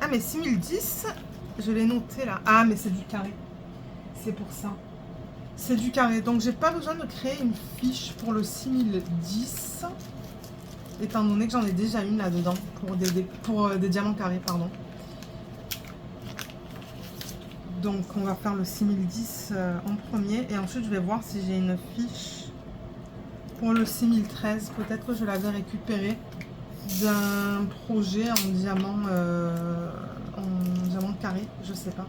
Ah, mais 6010, je l'ai noté là. Ah, mais c'est du carré. C'est pour ça. C'est du carré. Donc, j'ai pas besoin de créer une fiche pour le 6010. Étant donné que j'en ai déjà une là-dedans. Pour des diamants carrés, pardon. Donc on va faire le 6010 en premier et ensuite je vais voir si j'ai une fiche pour le 6013. Peut-être que je l'avais récupéré d'un projet en diamant carré, je sais pas.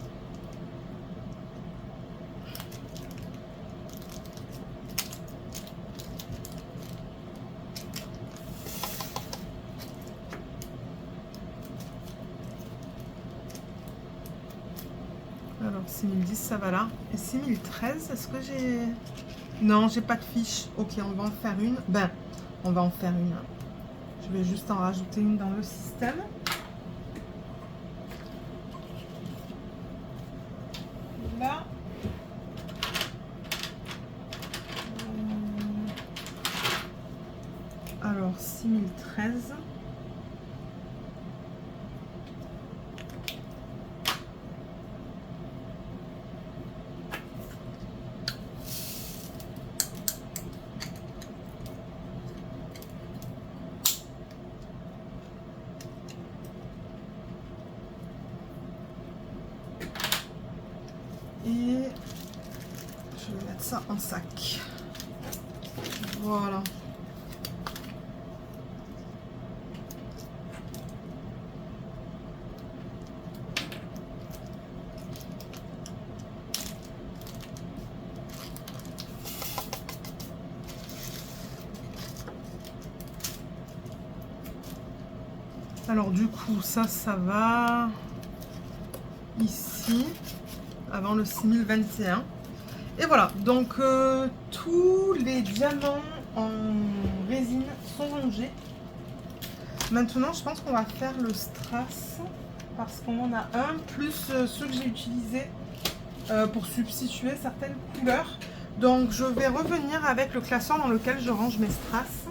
Alors 6010 ça va là. Et 6013, est-ce que j'ai... Non, j'ai pas de fiche. Ok, on va en faire une. Ben, on va en faire une. Je vais juste en rajouter une dans le système. Là. Alors 6013. Et je vais mettre ça en sac. Voilà. Alors du coup, ça va ici, avant le 6021. Et voilà, donc tous les diamants en résine sont rangés. Maintenant, je pense qu'on va faire le strass, parce qu'on en a un, plus ceux que j'ai utilisés pour substituer certaines couleurs. Donc je vais revenir avec le classeur dans lequel je range mes strass.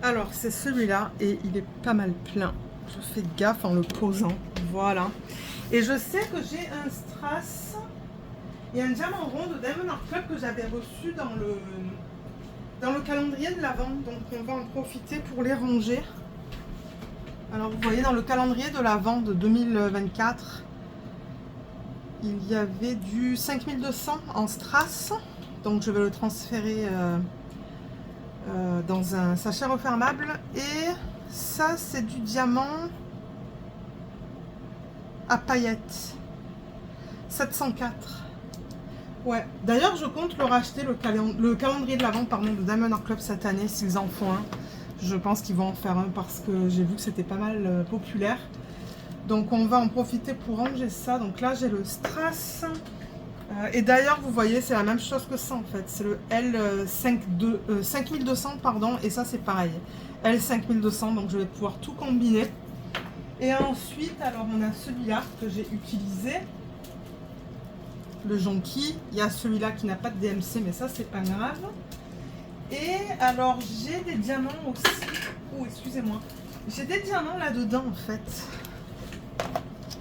Alors c'est celui-là et il est pas mal plein. Je fais gaffe en le posant, voilà. Et je sais que j'ai un strass et un diamant rond de Diamond Art Club que j'avais reçu dans le calendrier de l'Avent. Donc on va en profiter pour les ranger. Alors vous voyez dans le calendrier de l'Avent de 2024, il y avait du 5200 en strass. Donc je vais le transférer dans un sachet refermable. Et ça c'est du diamant à paillettes. 704. Ouais. D'ailleurs je compte le racheter, le calendrier de l'Avent pardon, de Diamond Art Club cette année s'ils en font un. Je pense qu'ils vont en faire un parce que j'ai vu que c'était pas mal populaire. Donc on va en profiter pour ranger ça. Donc là j'ai le strass. Et d'ailleurs vous voyez c'est la même chose que ça en fait. C'est le L5200 pardon. Et ça c'est pareil. L5200 donc je vais pouvoir tout combiner. Et ensuite alors on a celui-là que j'ai utilisé. Le jonquille. Il y a celui-là qui n'a pas de DMC mais ça c'est pas grave. Et alors j'ai des diamants aussi. Oh excusez-moi. J'ai des diamants là-dedans en fait.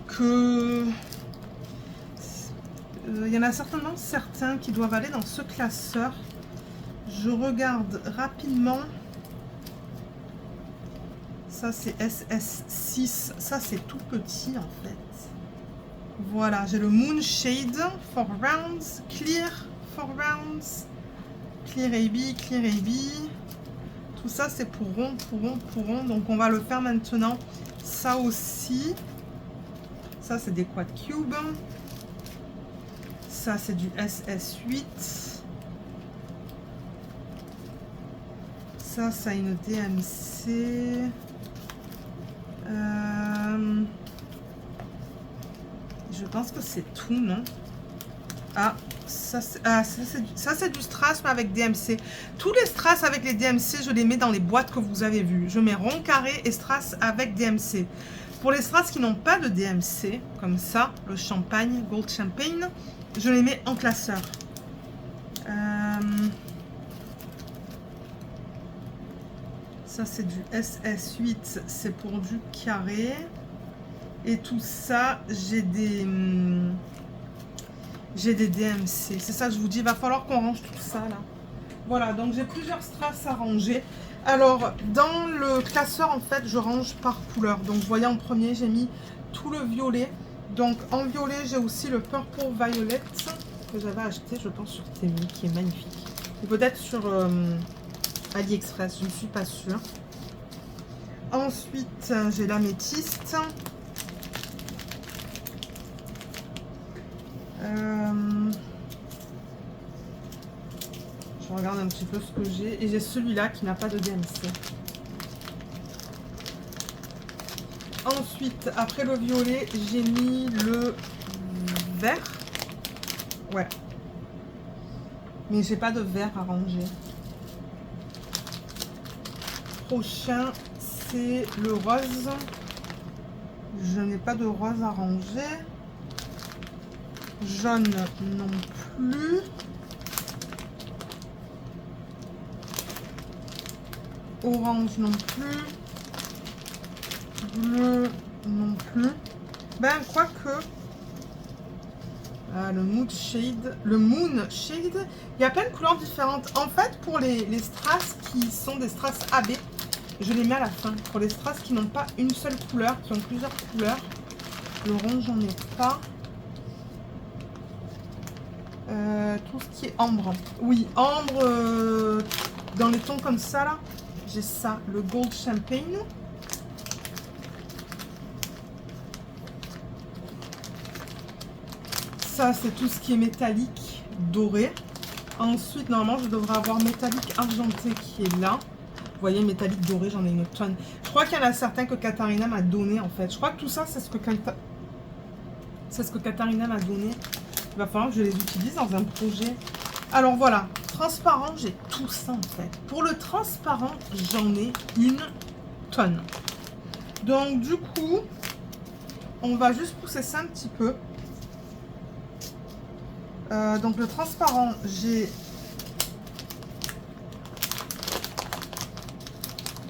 Que il y en a certainement certains qui doivent aller dans ce classeur. Je regarde rapidement. Ça c'est SS6. Ça c'est tout petit en fait. Voilà, j'ai le Moonshade 4 rounds, Clear 4 rounds, Clear AB, Clear AB. Tout ça c'est pour rond, pour rond, pour rond. Donc on va le faire maintenant. Ça aussi. Ça c'est des quad cubes. Ça c'est du SS8. Ça a une DMC. Je pense que c'est tout, non? Ah, ça c'est du strass mais avec DMC. Tous les strass avec les DMC, je les mets dans les boîtes que vous avez vues. Je mets rond, carré et strass avec DMC. Pour les strass qui n'ont pas de DMC, comme ça, le champagne, Gold Champagne, je les mets en classeur. Ça c'est du SS8, c'est pour du carré. Et tout ça, j'ai des DMC. C'est ça que je vous dis, il va falloir qu'on range tout ça là. Voilà, donc j'ai plusieurs strass à ranger. Alors, dans le classeur, en fait, je range par couleur. Donc, vous voyez, en premier, j'ai mis tout le violet. Donc, en violet, j'ai aussi le Purple Violet que j'avais acheté, je pense, sur Temu, qui est magnifique. Et peut-être sur AliExpress, je ne suis pas sûre. Ensuite, j'ai l'améthyste. Je regarde un petit peu ce que j'ai. Et j'ai celui-là qui n'a pas de DMC. Ensuite, après le violet, j'ai mis le vert. Ouais. Mais j'ai pas de vert à ranger. Prochain, c'est le rose. Je n'ai pas de rose à ranger. Jaune non plus. Orange non plus. Bleu non plus. Ben, quoique. Le Moon Shade. Le Moon Shade. Il y a plein de couleurs différentes. En fait, pour les strass qui sont des strass AB, je les mets à la fin. Pour les strass qui n'ont pas une seule couleur, qui ont plusieurs couleurs. Le rond, j'en ai pas. Tout ce qui est ambre. Oui, ambre dans les tons comme ça là. J'ai ça, le Gold Champagne. Ça, c'est tout ce qui est métallique, doré. Ensuite, normalement, je devrais avoir métallique argenté qui est là. Vous voyez, métallique doré, j'en ai une tonne. Je crois qu'il y en a certains que Katharina m'a donné, en fait. Je crois que tout ça, c'est ce que Katharina m'a donné. Il va falloir que je les utilise dans un projet. Alors, voilà. Transparent, j'ai tout ça, en fait. Pour le transparent, j'en ai une tonne. Donc, du coup, on va juste pousser ça un petit peu. Donc le transparent, j'ai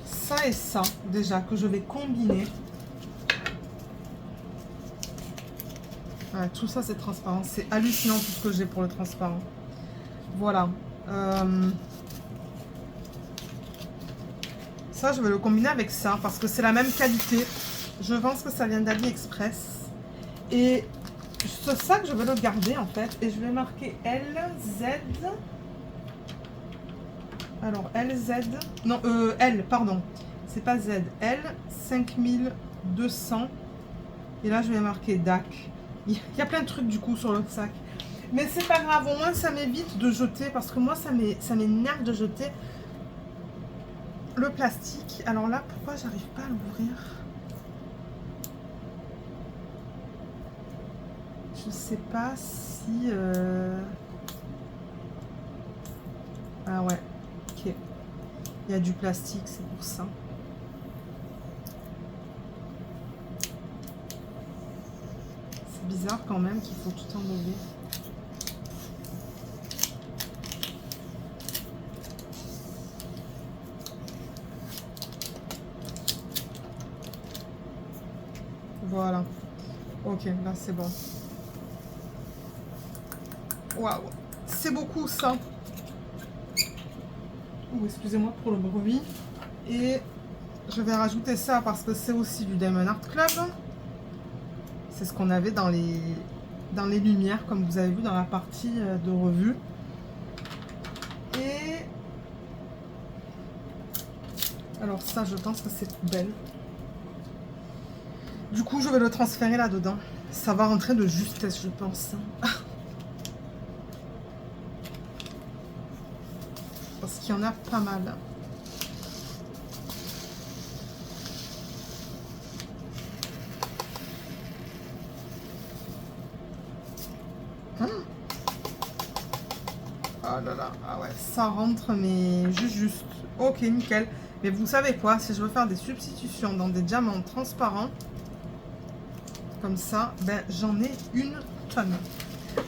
ça et ça déjà que je vais combiner. Voilà, tout ça c'est transparent, c'est hallucinant tout ce que j'ai pour le transparent. Voilà. Ça, je vais le combiner avec ça parce que c'est la même qualité. Je pense que ça vient d'AliExpress. Et ce sac, je vais le garder en fait. Et je vais marquer LZ. Alors, LZ. Non, L, pardon. C'est pas Z. L 5200. Et là, je vais marquer DAC. Il y a plein de trucs du coup sur le sac. Mais c'est pas grave, au moins ça m'évite de jeter. Parce que moi, ça m'énerve de jeter le plastique. Alors là, pourquoi j'arrive pas à l'ouvrir? Je sais pas si... Ah ouais, ok. Il y a du plastique, c'est pour ça. C'est bizarre quand même qu'il faut tout enlever. Voilà. Ok, là c'est bon. Waouh, c'est beaucoup ça. Oh, excusez-moi pour le bruit. Et je vais rajouter ça parce que c'est aussi du Diamond Art Club. C'est ce qu'on avait dans les lumières, comme vous avez vu dans la partie de revue. Et alors ça, je pense que c'est poubelle. Du coup, je vais le transférer là-dedans. Ça va rentrer de justesse, je pense. Parce qu'il y en a pas mal. Ah là là, ah ouais, ça rentre, mais juste. Ok, nickel. Mais vous savez quoi, si je veux faire des substitutions dans des diamants transparents, comme ça, ben j'en ai une tonne.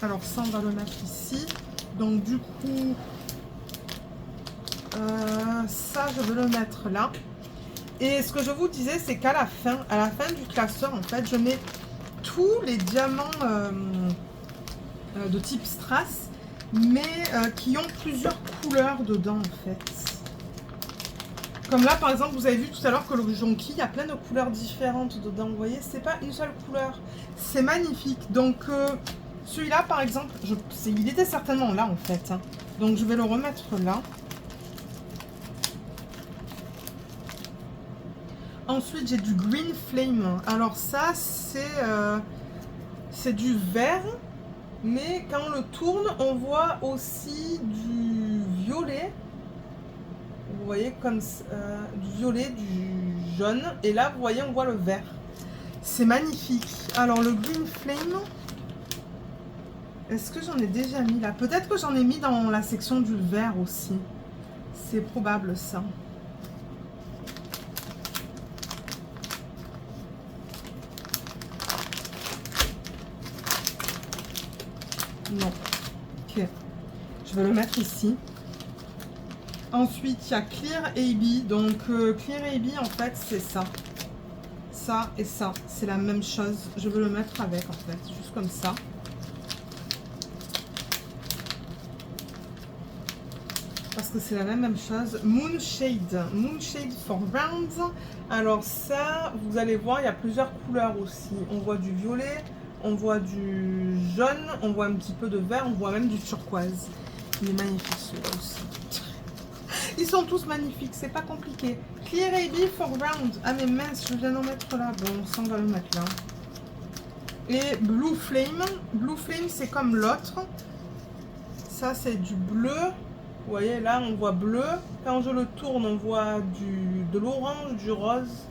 Alors ça, on va le mettre ici. Donc du coup, ça, je vais le mettre là. Et ce que je vous disais, c'est qu'à la fin du classeur, en fait, je mets tous les diamants de type strass, mais qui ont plusieurs couleurs dedans, en fait. Comme là, par exemple, vous avez vu tout à l'heure que le jonquille, il y a plein de couleurs différentes dedans. Vous voyez, c'est pas une seule couleur. C'est magnifique. Donc, celui-là, par exemple, il était certainement là, en fait. Hein. Donc, je vais le remettre là. Ensuite, j'ai du Green Flame. Alors ça, c'est du vert. Mais quand on le tourne, on voit aussi du violet. Vous voyez, comme du violet, du jaune. Et là, vous voyez, on voit le vert. C'est magnifique. Alors, le Green Flame, est-ce que j'en ai déjà mis là? Peut-être que j'en ai mis dans la section du vert aussi. C'est probable, ça. Non. Ok. Je vais le mettre ici. Ensuite, il y a Clear AB. Donc, Clear AB, en fait, c'est ça. Ça et ça. C'est la même chose. Je vais le mettre avec, en fait. Juste comme ça. Parce que c'est la même chose. Moonshade. Moonshade for rounds. Alors ça, vous allez voir, il y a plusieurs couleurs aussi. On voit du violet. On voit du jaune, on voit un petit peu de vert, on voit même du turquoise. Il est magnifique celui-là aussi. Ils sont tous magnifiques, c'est pas compliqué. Clear AB for round. Ah mais mince, je viens d'en mettre là. Bon, ça on va le mettre là. Et Blue Flame. Blue Flame, c'est comme l'autre. Ça, c'est du bleu. Vous voyez, là, on voit bleu. Quand je le tourne, on voit de l'orange, du rose.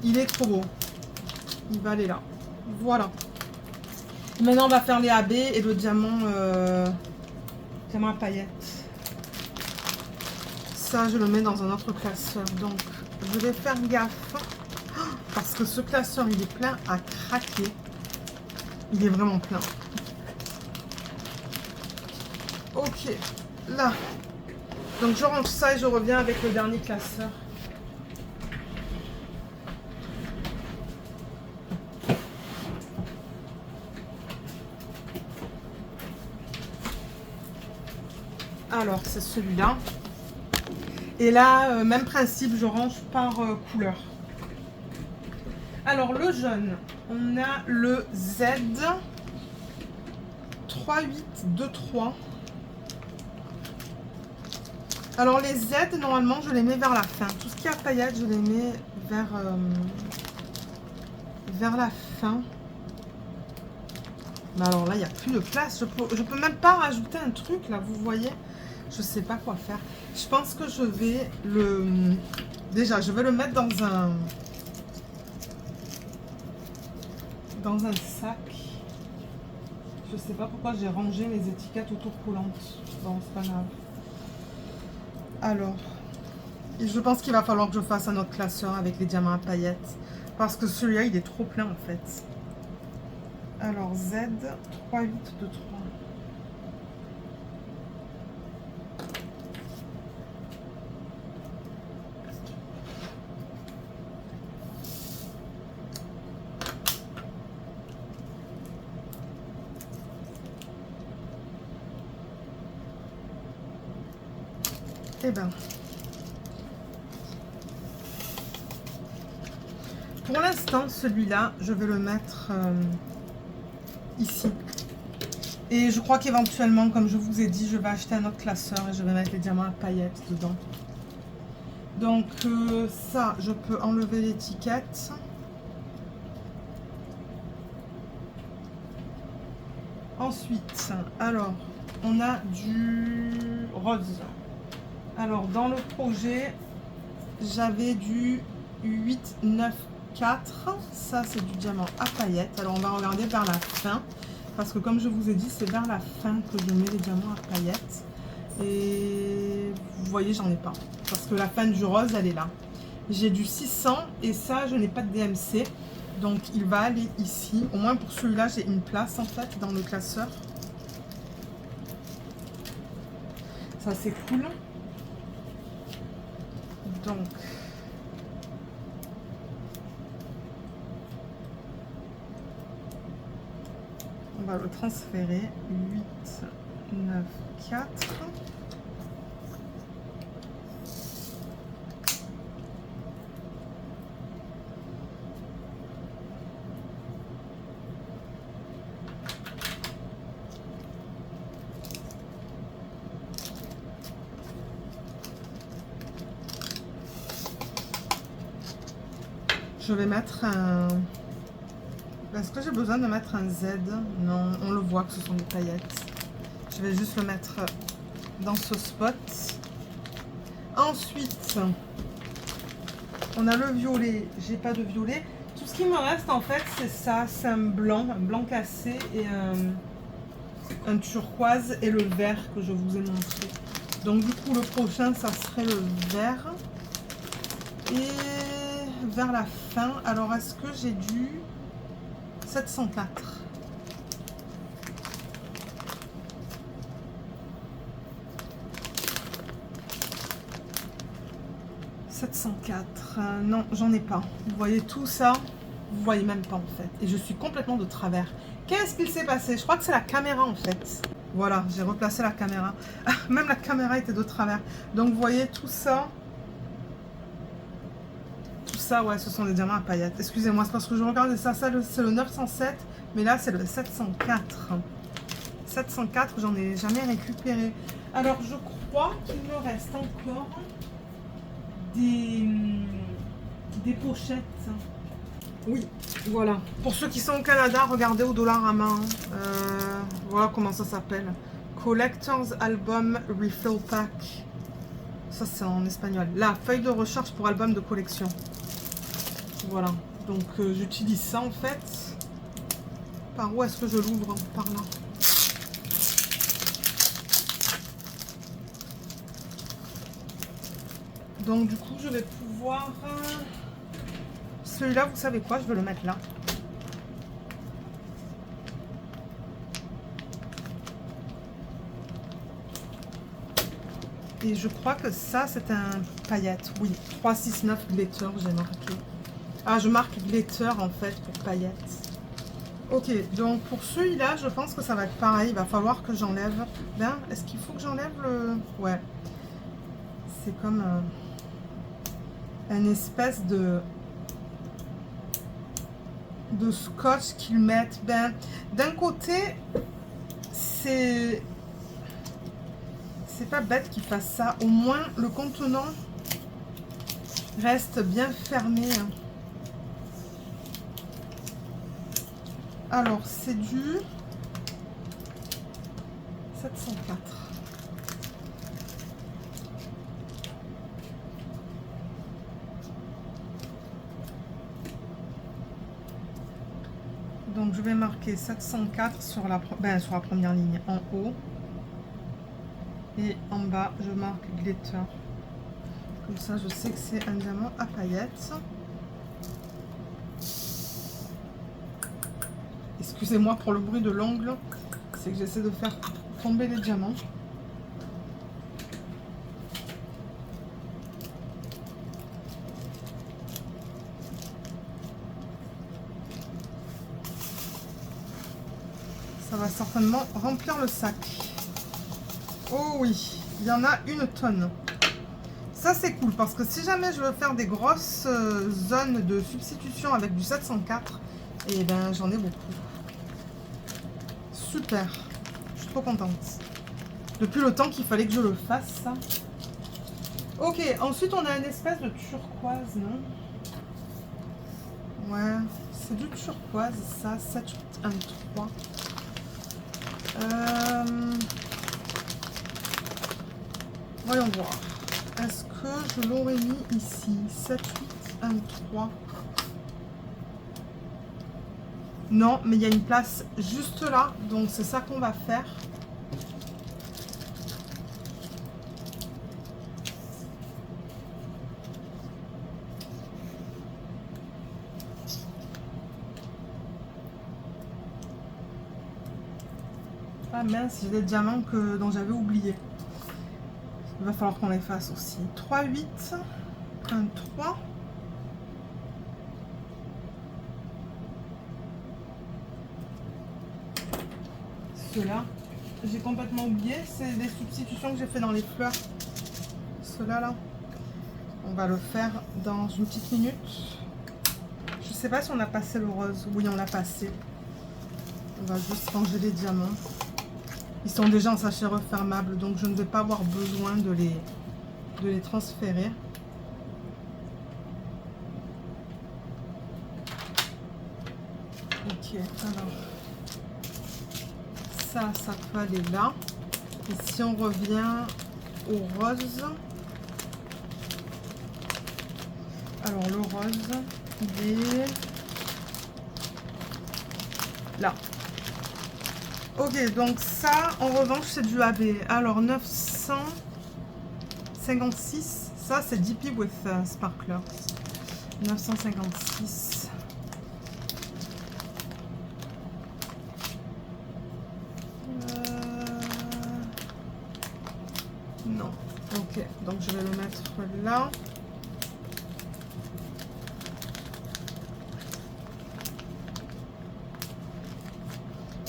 Il est trop beau. Il va aller là. Voilà. Maintenant, on va faire les AB et le diamant, diamant à paillettes. Ça, je le mets dans un autre classeur. Donc, je vais faire gaffe. Parce que ce classeur, il est plein à craquer. Il est vraiment plein. Ok, là. Donc, je range ça et je reviens avec le dernier classeur. Alors, c'est celui-là. Et là, même principe, je range par couleur. Alors le jaune, on a le Z 3823. Alors les Z, normalement, je les mets vers la fin. Tout ce qui est à paillettes, je les mets vers la fin. Mais alors là, il n'y a plus de place. Je peux même pas rajouter un truc, là, vous voyez. Je sais pas quoi faire. Je pense que je vais le... Déjà, je vais le mettre dans un sac. Je sais pas pourquoi j'ai rangé mes étiquettes autocollantes. Bon, c'est pas grave. Alors, je pense qu'il va falloir que je fasse un autre classeur avec les diamants à paillettes. Parce que celui-là, il est trop plein en fait. Alors, Z 3823. Eh ben, pour l'instant, celui-là, je vais le mettre ici. Et je crois qu'éventuellement, comme je vous ai dit, je vais acheter un autre classeur et je vais mettre les diamants à paillettes dedans. Donc ça, je peux enlever l'étiquette. Ensuite, alors, on a du rose. Alors, dans le projet, j'avais du 894. Ça, c'est du diamant à paillettes. Alors, on va regarder vers la fin. Parce que, comme je vous ai dit, c'est vers la fin que je mets les diamants à paillettes. Et vous voyez, j'en ai pas. Parce que la fin du rose, elle est là. J'ai du 600 et ça, je n'ai pas de DMC. Donc, il va aller ici. Au moins, pour celui-là, j'ai une place, en fait, dans le classeur. Ça, c'est cool. Donc, on va le transférer. 8, 9, 4. Je vais mettre un... Est-ce que j'ai besoin de mettre un Z? Non, on le voit que ce sont des paillettes. Je vais juste le mettre dans ce spot. Ensuite, on a le violet. J'ai pas de violet. Tout ce qui me reste, en fait, c'est ça. C'est un blanc cassé et un turquoise et le vert que je vous ai montré. Donc, du coup, le prochain, ça serait le vert. Et... vers la fin, alors est-ce que j'ai du 704? Non, j'en ai pas. Vous voyez tout ça, vous voyez même pas en fait. Et je suis complètement de travers. Qu'est-ce qu'il s'est passé? Je crois que c'est la caméra en fait. Voilà, j'ai replacé la caméra. Ah, même la caméra était de travers. Donc vous voyez tout ça. Ça, ouais, ce sont des diamants à paillettes. Excusez-moi, c'est parce que je regardais ça. Ça, c'est le 907, mais là, c'est le 704. 704, j'en ai jamais récupéré. Alors, je crois qu'il me reste encore des pochettes. Oui, voilà. Pour ceux qui sont au Canada, regardez au Dollarama. Voilà comment ça s'appelle. Collector's Album Refill Pack. Ça, c'est en espagnol. La feuille de recherche pour album de collection. Voilà, donc j'utilise ça en fait. Par où est-ce que je l'ouvre? Par là. Donc du coup, je vais pouvoir... Celui-là, vous savez quoi? Je vais le mettre là. Et je crois que ça, c'est un paillette. Oui, 369 glitter, j'ai marqué. Ah, je marque glitter en fait pour paillettes. Ok, donc pour celui-là, je pense que ça va être pareil. Il va falloir que j'enlève. Ben, est-ce qu'il faut que j'enlève le... Ouais. c'est comme un espèce de scotch qu'ils mettent. Ben, d'un côté, c'est pas bête qu'ils fassent ça. Au moins, le contenant reste bien fermé. Alors, c'est du 704. Donc, je vais marquer 704 sur la première ligne en haut. Et en bas, je marque glitter. Comme ça, je sais que c'est un diamant à paillettes. Excusez-moi pour le bruit de l'ongle. C'est que j'essaie de faire tomber les diamants. Ça va certainement remplir le sac. Oh oui, il y en a une tonne. Ça c'est cool parce que si jamais je veux faire des grosses zones de substitution avec du 704, et ben j'en ai beaucoup. Super, je suis trop contente. Depuis le temps qu'il fallait que je le fasse, ça. Ok, ensuite on a une espèce de turquoise, non? Ouais, c'est du turquoise, ça, 781 3. Voyons voir. Est-ce que je l'aurais mis ici? 781 3. Non, mais il y a une place juste là, donc c'est ça qu'on va faire. Ah mince, j'ai des diamants dont j'avais oublié. Il va falloir qu'on les fasse aussi. 3, 8, 1, 3. Ceux-là, j'ai complètement oublié. C'est des substitutions que j'ai fait dans les fleurs. Ceux-là, là. On va le faire dans une petite minute. Je sais pas si on a passé le rose. Oui, on l'a passé. On va juste ranger les diamants. Ils sont déjà en sachet refermable, donc je ne vais pas avoir besoin de les transférer. Ok, alors ça peut aller là. Et si on revient au rose, alors le rose, il est là. Ok, donc ça, en revanche, c'est du AB. Alors, 956, ça, c'est DP with Sparklers. 956. Non. Ok, donc je vais le mettre là.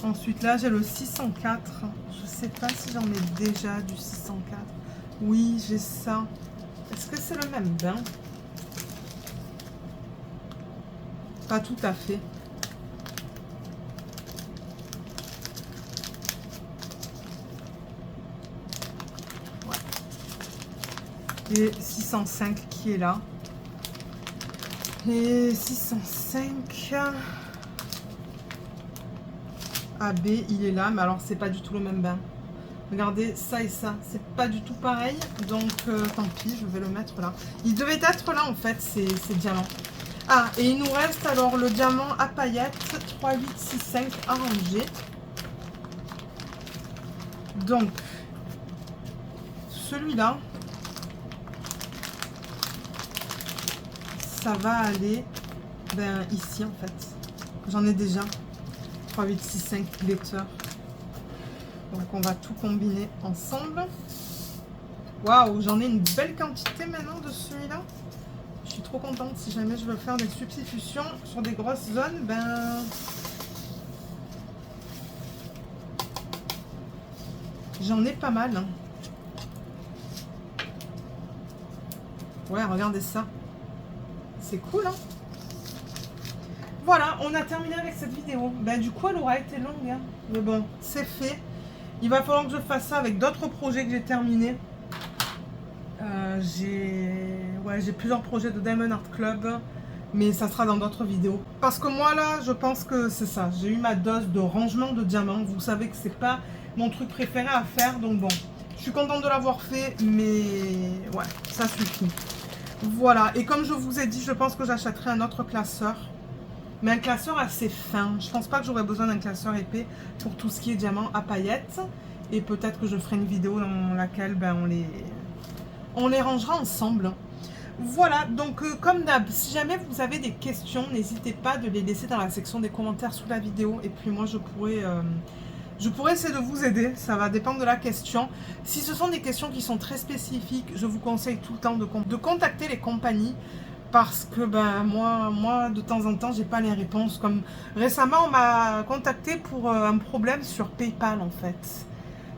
Ensuite, là, j'ai le 604. Je sais pas si j'en ai déjà du 604. Oui, j'ai ça. Est-ce que c'est le même bain? Pas tout à fait. Ouais. Et 605 qui est là. Et 605... AB, il est là, mais alors c'est pas du tout le même bain. Regardez, ça et ça, c'est pas du tout pareil, donc tant pis, je vais le mettre là. Il devait être là en fait, ces diamants. Ah, et il nous reste alors le diamant à paillettes 3865 à ranger. Donc, celui-là, ça va aller ici en fait. J'en ai déjà. 3865 glitter. Donc on va tout combiner ensemble. Waouh, j'en ai une belle quantité maintenant de celui-là. Je suis trop contente. Si jamais je veux faire des substitutions sur des grosses zones, j'en ai pas mal. Ouais, regardez ça. C'est cool, hein. Voilà, on a terminé avec cette vidéo. Ben, du coup, elle aura été longue, hein. Mais bon, c'est fait. Il va falloir que je fasse ça avec d'autres projets que j'ai terminés. J'ai plusieurs projets de Diamond Art Club, mais ça sera dans d'autres vidéos. Parce que moi, là, je pense que c'est ça. J'ai eu ma dose de rangement de diamants. Vous savez que c'est pas mon truc préféré à faire, donc bon. Je suis contente de l'avoir fait, mais ouais, ça suffit. Voilà, et comme je vous ai dit, je pense que j'achèterai un autre classeur. Mais un classeur assez fin. Je pense pas que j'aurai besoin d'un classeur épais pour tout ce qui est diamant à paillettes. Et peut-être que je ferai une vidéo dans laquelle ben, on les rangera ensemble. Voilà, donc comme d'hab, si jamais vous avez des questions, n'hésitez pas de les laisser dans la section des commentaires sous la vidéo. Et puis moi, je pourrais essayer de vous aider. Ça va dépendre de la question. Si ce sont des questions qui sont très spécifiques, je vous conseille tout le temps de contacter les compagnies. Parce que ben moi de temps en temps j'ai pas les réponses. Comme récemment on m'a contacté pour un problème sur PayPal en fait.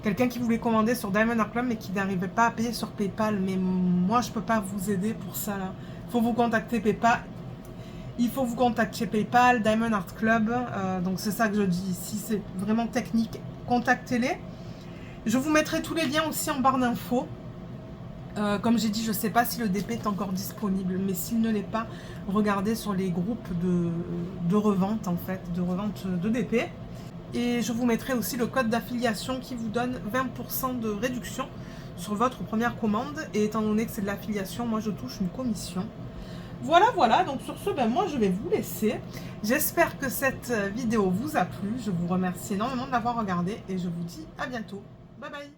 Quelqu'un qui voulait commander sur Diamond Art Club mais qui n'arrivait pas à payer sur PayPal. Mais moi je peux pas vous aider pour ça là. Il faut vous contacter PayPal. Il faut vous contacter PayPal, Diamond Art Club. Donc c'est ça que je dis. Si c'est vraiment technique, contactez-les. Je vous mettrai tous les liens aussi en barre d'infos. Comme j'ai dit, je ne sais pas si le DP est encore disponible, mais s'il ne l'est pas, regardez sur les groupes de revente, en fait, de revente de DP. Et je vous mettrai aussi le code d'affiliation qui vous donne 20% de réduction sur votre première commande. Et étant donné que c'est de l'affiliation, moi je touche une commission. Voilà, donc sur ce, ben, moi je vais vous laisser. J'espère que cette vidéo vous a plu. Je vous remercie énormément de l'avoir regardée et je vous dis à bientôt. Bye bye.